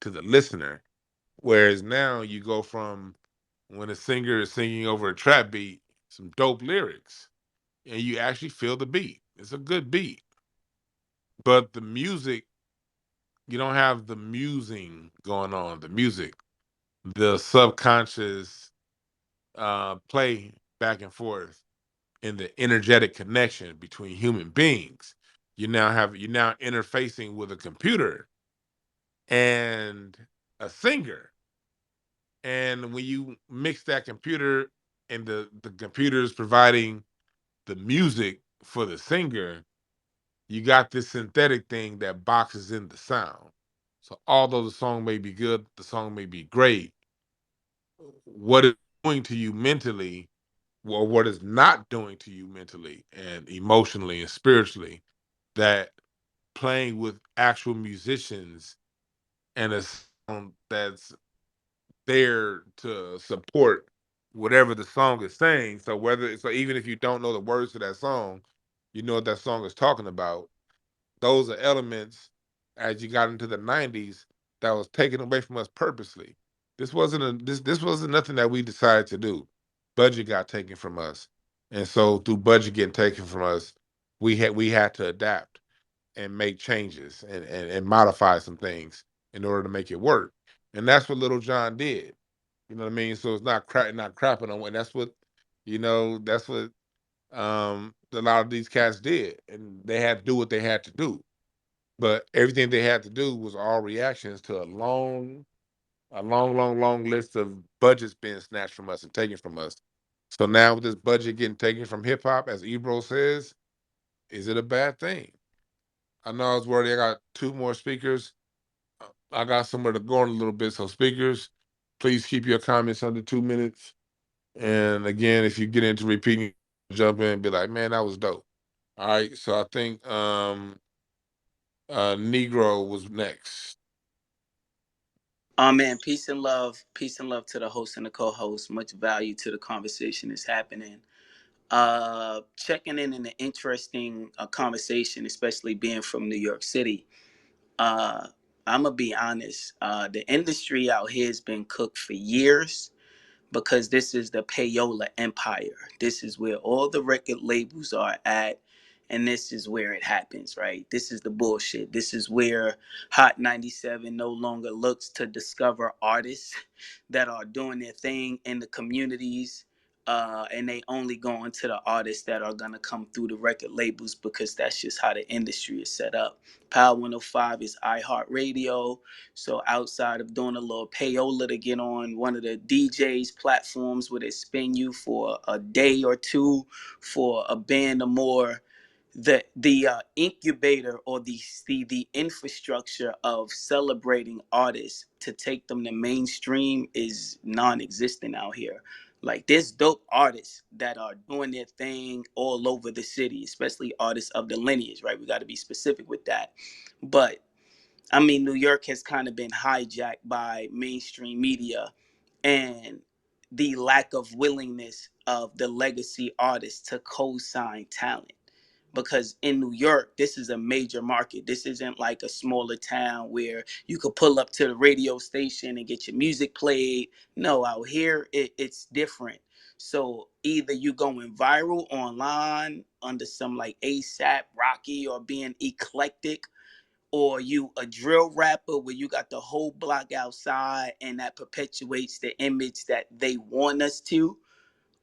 to the listener. Whereas now you go from, when a singer is singing over a trap beat, some dope lyrics, and you actually feel the beat. It's a good beat. But the music, you don't have the musing going on, the music, the subconscious play back and forth. and the energetic connection between human beings. You're now interfacing with a computer and a singer. And when you mix that computer and the computer is providing the music for the singer, you got this synthetic thing that boxes in the sound. So although the song may be good, the song may be great, what it's doing to you mentally, or what it's not doing to you mentally and emotionally and spiritually, that playing with actual musicians and a sound that's there to support whatever the song is saying. So even if you don't know the words to that song, you know what that song is talking about. Those are elements as you got into the 90s that was taken away from us purposely. This wasn't nothing that we decided to do. Budget got taken from us. And so through budget getting taken from us, we had to adapt and make changes and modify some things in order to make it work. And that's what Little John did. You know what I mean? So it's not crapping on what that's what that's what a lot of these cats did. And they had to do what they had to do. But everything they had to do was all reactions to a long list of budgets being snatched from us and taken from us. So now with this budget getting taken from hip hop, as Ebro says, is it a bad thing? I know I was worried. I got two more speakers. I got somewhere to go in a little bit. So speakers, please keep your comments under 2 minutes. And again, if you get into repeating, jump in and be like, man, that was dope. All right. So I think Negro was next.
Man, peace and love to the host and the co-host. Much value to the conversation that's happening. Checking in an interesting conversation, especially being from New York City. Uh, I'm gonna be honest. The industry out here has been cooked for years because this is the payola empire. This is where all the record labels are at, and this is where it happens, right? This is the bullshit. This is where Hot 97 no longer looks to discover artists that are doing their thing in the communities. And they only go into the artists that are gonna come through the record labels because that's just how the industry is set up. Power 105 is iHeartRadio. So outside of doing a little payola to get on one of the DJs platforms where they spin you for a day or two for a band or more, the incubator or the infrastructure of celebrating artists to take them to mainstream is non-existent out here. Like there's dope artists that are doing their thing all over the city, especially artists of the lineage, right? We got to be specific with that. But I mean, New York has kind of been hijacked by mainstream media and the lack of willingness of the legacy artists to co-sign talent. Because in New York, this is a major market. This isn't like a smaller town where you could pull up to the radio station and get your music played. No, out here, it's different. So either you going viral online under some like ASAP Rocky or being eclectic, or you a drill rapper where you got the whole block outside and that perpetuates the image that they want us to,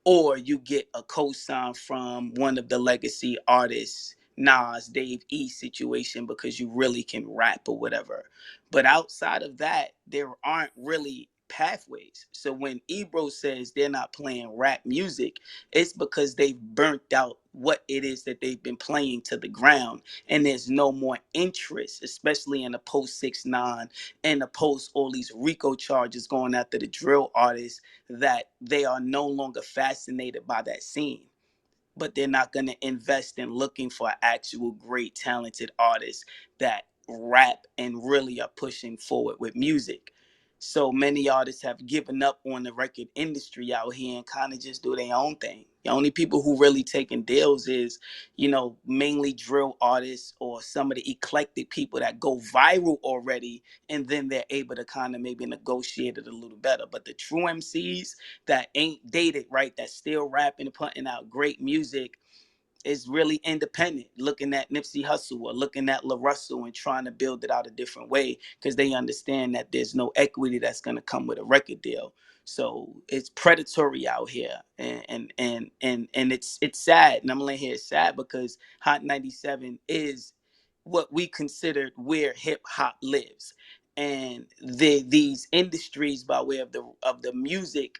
or you get a co-sign from one of the legacy artists, Nas, Dave East situation because you really can rap or whatever. But outside of that, there aren't really pathways. So when Ebro says they're not playing rap music, it's because they've burnt out what it is that they've been playing to the ground, and there's no more interest, especially in the post 6ix9ine and the post all these RICO charges going after the drill artists, that they are no longer fascinated by that scene, but they're not going to invest in looking for actual great talented artists that rap and really are pushing forward with music. So many artists have given up on the record industry out here and kind of just do their own thing. The only people who really taking deals is, mainly drill artists or some of the eclectic people that go viral already, and then they're able to kind of maybe negotiate it a little better. But the true MCs that ain't dated, right, that's still rapping and putting out great music, is really independent, looking at Nipsey Hussle or looking at La Russell and trying to build it out a different way because they understand that there's no equity that's going to come with a record deal. So it's predatory out here, and it's sad. And I'm laying here sad because Hot 97 is what we considered where hip hop lives, and these industries by way of the music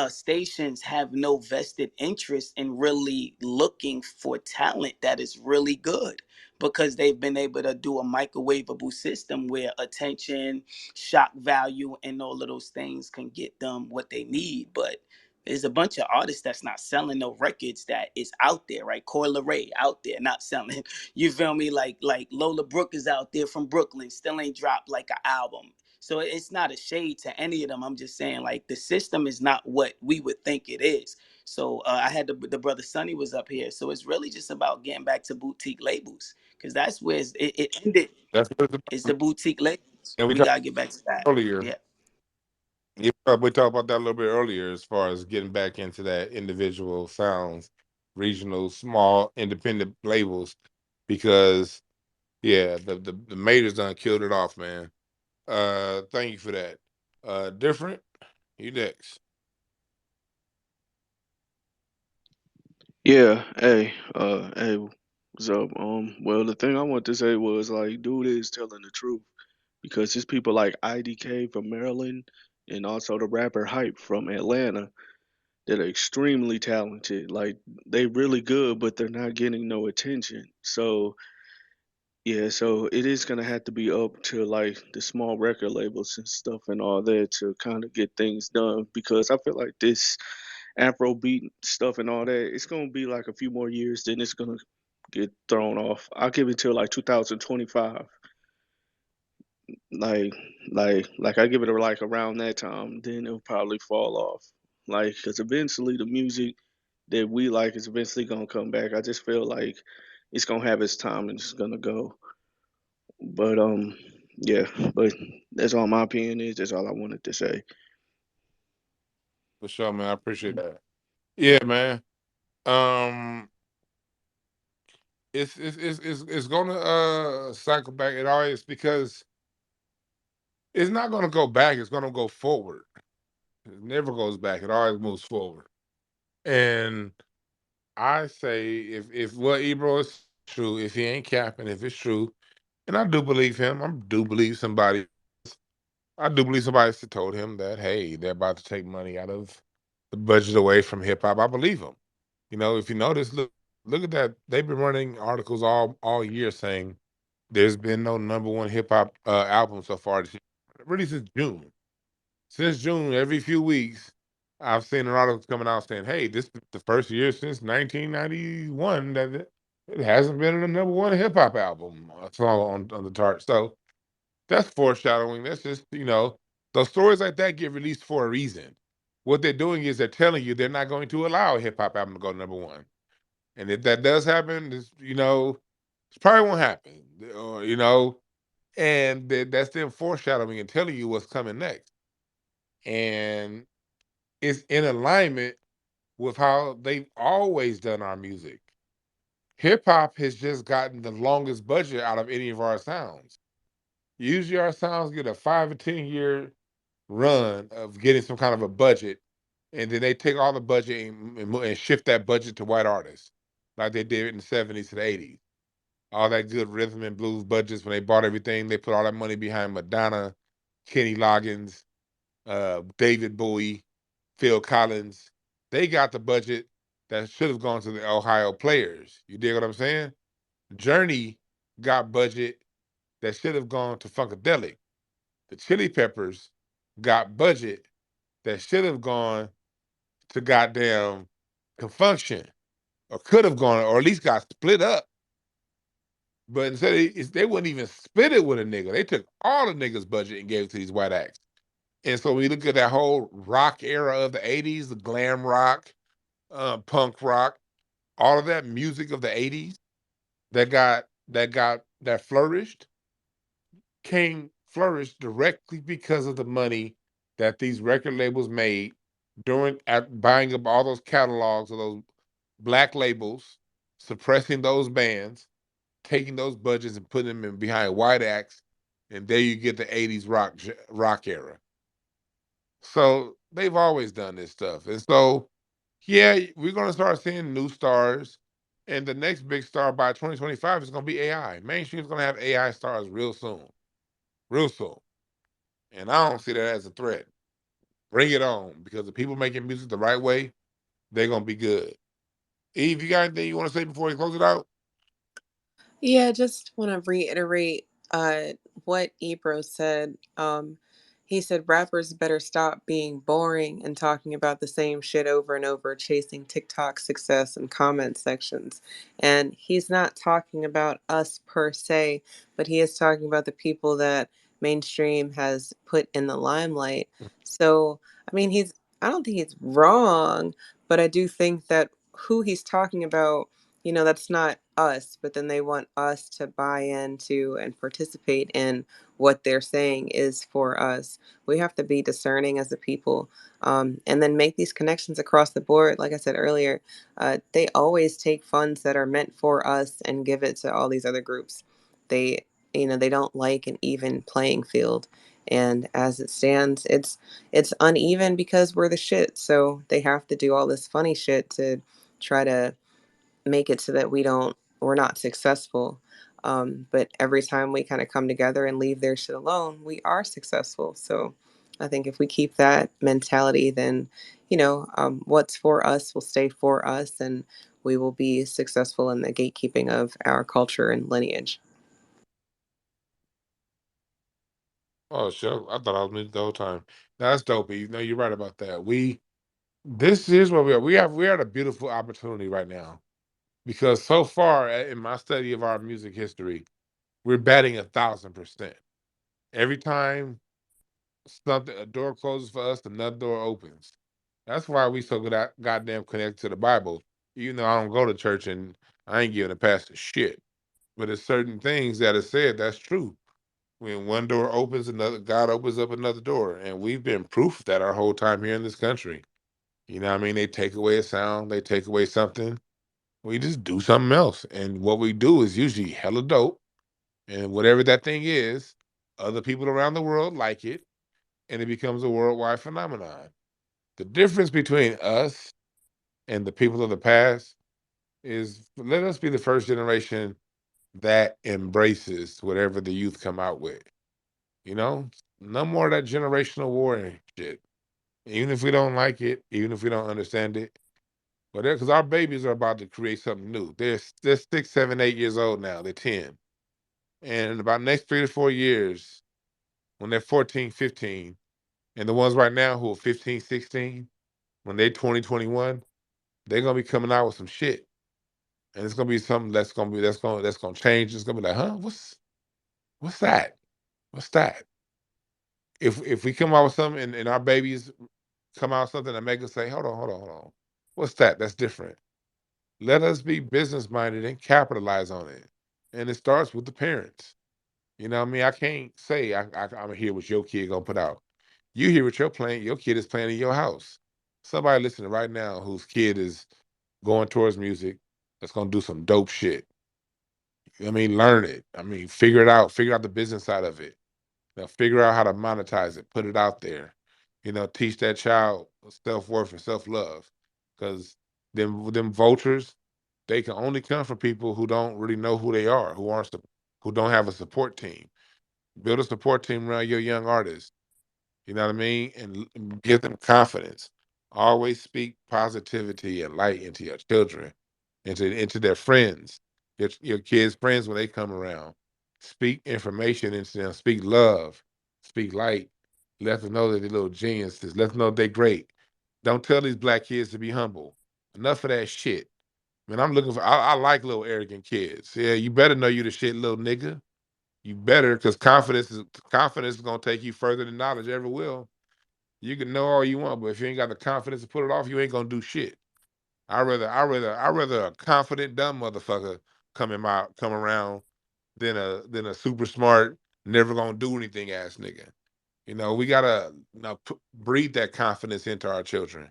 stations have no vested interest in really looking for talent that is really good because they've been able to do a microwavable system where attention, shock value, and all of those things can get them what they need. But there's a bunch of artists that's not selling no records that is out there, right? Coil Ray out there not selling. You feel me? Like Lola Brooke is out there from Brooklyn, still ain't dropped like an album. So it's not a shade to any of them. I'm just saying, like, the system is not what we would think it is. So I had the brother Sonny was up here. So it's really just about getting back to boutique labels because that's where it ended.
That's what it's
It's
about.
the boutique labels.
And we
We
talked
gotta get back to that.
earlier.
Yeah.
Yeah, we talked about that a little bit earlier as far as getting back into that individual sounds, regional, small, independent labels, because yeah, the majors done killed it off, man. Thank you for that. Different, you next.
Yeah, hey, what's up? Well, the thing I want to say was like, dude is telling the truth because there's people like IDK from Maryland and also the rapper Hype from Atlanta that are extremely talented. Like they really good, but they're not getting no attention. So yeah, so it is gonna have to be up to like the small record labels and stuff and all that to kind of get things done because I feel like this Afro beat stuff and all that, it's gonna be like a few more years, then it's gonna get thrown off. I'll give it till like 2025. Like, like I give it like around that time, then it'll probably fall off. Like, cause eventually the music that we like is eventually gonna come back. I just feel like it's gonna have its time and it's gonna go. But yeah. But that's all my opinion is. That's all I wanted to say.
For sure, man. I appreciate that. Yeah, man. Um, it's gonna cycle back. It always because it's not gonna go back. It's gonna go forward. It never goes back. It always moves forward. And I say if what Ebro is true, if he ain't capping, if it's true, and I do believe him, I do believe somebody told him that, hey, they're about to take money out of the budget away from hip hop. I believe him. You know, if you notice, look at that. They've been running articles all year saying there's been no number one hip hop album so far this year. Really since June. Since June, every few weeks, I've seen an article coming out saying, "Hey, this is the first year since 1991 that it hasn't been a number one hip hop album song on the chart." So that's foreshadowing. That's just those stories like that get released for a reason. What they're doing is they're telling you they're not going to allow a hip hop album to go number one. And if that does happen, it probably won't happen. Or and that's them foreshadowing and telling you what's coming next. And it's in alignment with how they've always done our music. Hip hop has just gotten the longest budget out of any of our sounds. Usually our sounds get a 5 or 10 year run of getting some kind of a budget, and then they take all the budget and shift that budget to white artists, like they did in the '70s to the '80s. All that good rhythm and blues budgets when they bought everything, they put all that money behind Madonna, Kenny Loggins, David Bowie, Phil Collins. They got the budget that should have gone to the Ohio players. You dig what I'm saying? Journey got budget that should have gone to Funkadelic. The Chili Peppers got budget that should have gone to goddamn Confunction, or could have gone, or at least got split up. But instead, they wouldn't even split it with a nigga. They took all the niggas' budget and gave it to these white acts. And so when you look at that whole rock era of the '80s, the glam rock, punk rock, all of that music of the '80s that flourished flourished directly because of the money that these record labels made during at buying up all those catalogs of those black labels suppressing those bands, taking those budgets and putting them in behind white acts, and there you get the '80s rock era. So they've always done this stuff, and so yeah, we're gonna start seeing new stars, and the next big star by 2025 is gonna be AI. Mainstream's gonna have AI stars real soon, and I don't see that as a threat. Bring it on, because the people making music the right way, they're gonna be good. Eve, you got anything you want to say before we close it out?
Yeah, just want to reiterate what Ebro said. He said rappers better stop being boring and talking about the same shit over and over, chasing TikTok success and comment sections. And he's not talking about us per se, but he is talking about the people that mainstream has put in the limelight. So, I mean, I don't think he's wrong, but I do think that who he's talking about, that's not us, but then they want us to buy into and participate in what they're saying is for us. We have to be discerning as a people, and then make these connections across the board. Like I said earlier, they always take funds that are meant for us and give it to all these other groups. They, they don't like an even playing field. And as it stands, it's uneven because we're the shit. So they have to do all this funny shit to try to make it so that we're not successful. But every time we kind of come together and leave their shit alone, we are successful. So I think if we keep that mentality, then what's for us will stay for us, and we will be successful in the gatekeeping of our culture and lineage.
Oh, sure. I thought I was muted the whole time. That's dope. You're right about that. This is where we are. We're at a beautiful opportunity right now, because so far in my study of our music history, we're batting 1,000%. Every time something a door closes for us, another door opens. That's why we so good at goddamn connected to the Bible. Even though I don't go to church and I ain't giving a pastor shit, but there's certain things that are said that's true. When one door opens, another God opens up another door, and we've been proof of that our whole time here in this country. You know what I mean? They take away a sound, they take away something. We just do something else, and what we do is usually hella dope. And whatever that thing is, other people around the world like it, and it becomes a worldwide phenomenon. The difference between us and the people of the past is, let us be the first generation that embraces whatever the youth come out with. You know, no more of that generational war and shit. Even if we don't like it, even if we don't understand it, but because our babies are about to create something new. They're 6, 7, 8 years old now. They're 10, and in about next 3 to 4 years, when they're 14, 15, and the ones right now who are 15, 16, when they're 20, 21, they're gonna be coming out with some shit, and it's gonna be something that's gonna change. It's gonna be like, huh? What's that? What's that? If we come out with something, and our babies come out with something that make us say, hold on, hold on, hold on, what's that? That's different. Let us be business minded and capitalize on it. And it starts with the parents. You know what I mean? I can't say I'm gonna hear what your kid gonna put out. You hear what your kid is playing in your house. Somebody listening right now whose kid is going towards music, that's gonna do some dope shit. I mean, learn it. I mean, figure out the business side of it. Figure out how to monetize it, put it out there. Teach that child self-worth and self-love. Because them vultures, they can only come from people who don't really know who they are, who don't have a support team. Build a support team around your young artists. You know what I mean? And give them confidence. Always speak positivity and light into your children, into their friends, your kids' friends when they come around. Speak information into them. Speak love. Speak light. Let them know that they're little geniuses. Let them know they're great. Don't tell these black kids to be humble. Enough of that shit. Man, I'm looking for. I like little arrogant kids. Yeah, you better know you the shit, little nigga. You better, because confidence is gonna take you further than knowledge ever will. You can know all you want, but if you ain't got the confidence to put it off, you ain't gonna do shit. I rather a confident dumb motherfucker come around than a super smart, never gonna do anything ass nigga. We gotta breed that confidence into our children.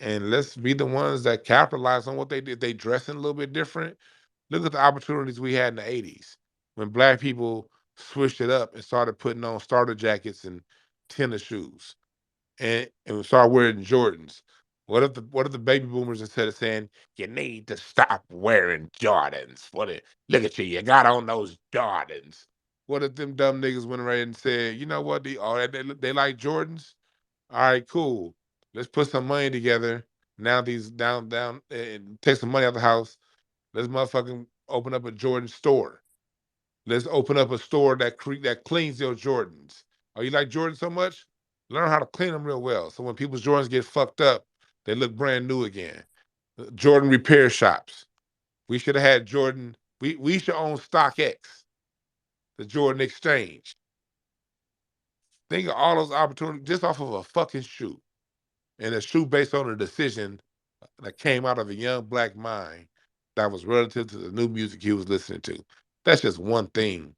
and let's be the ones that capitalize on what they did. They dressing a little bit different. Look at the opportunities we had in the '80s when black people switched it up and started putting on starter jackets and tennis shoes and start wearing Jordans. What if the baby boomers, instead of saying you need to stop wearing Jordans? Look at you, you got on those Jordans. What if them dumb niggas went around and said, you know what, they like Jordans? All right, cool. Let's put some money together. Now these down and take some money out the house. Let's motherfucking open up a Jordan store. Let's open up a store that cleans your Jordans. Oh, you like Jordans so much? Learn how to clean them real well. So when people's Jordans get fucked up, they look brand new again. Jordan repair shops. We should have had Jordan. We should own StockX, the Jordan Exchange. Think of all those opportunities just off of a fucking shoe. And a shoe based on a decision that came out of a young black mind that was relative to the new music he was listening to. That's just one thing.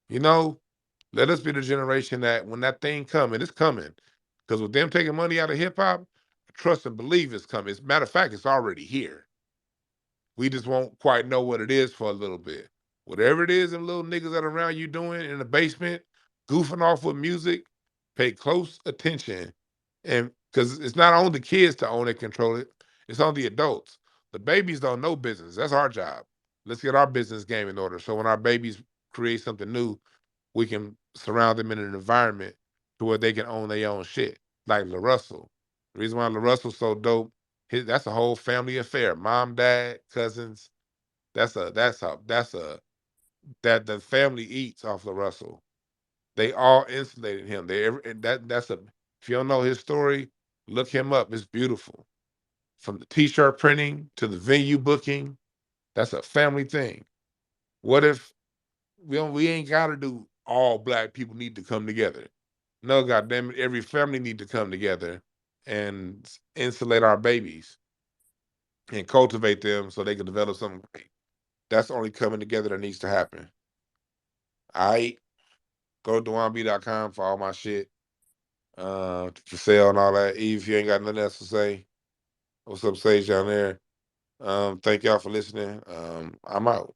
You know, let us be the generation that when that thing coming, it's coming. Because with them taking money out of hip hop, trust and believe it's coming. As a matter of fact, it's already here. We just won't quite know what it is for a little bit. Whatever it is, them little niggas that are around you doing in the basement, goofing off with music, pay close attention. And because it's not on the kids to own and control it, it's on the adults. The babies don't know business. That's our job. Let's get our business game in order. So when our babies create something new, we can surround them in an environment to where they can own their own shit. Like La Russell. The reason why La Russell's so dope, that's a whole family affair. Mom, dad, cousins. That the family eats off La Russell. They all insulated him. That's a if you don't know his story, look him up. It's beautiful. From the t-shirt printing to the venue booking, that's a family thing. What if we ain't gotta do all black people need to come together? No, goddamn it, every family need to come together and insulate our babies and cultivate them so they can develop something great. That's only coming together that needs to happen. All right. Go to DwannB.com for all my shit. For sale and all that. Eve, if you ain't got nothing else to say, what's up, Sage down there? Thank y'all for listening. I'm out.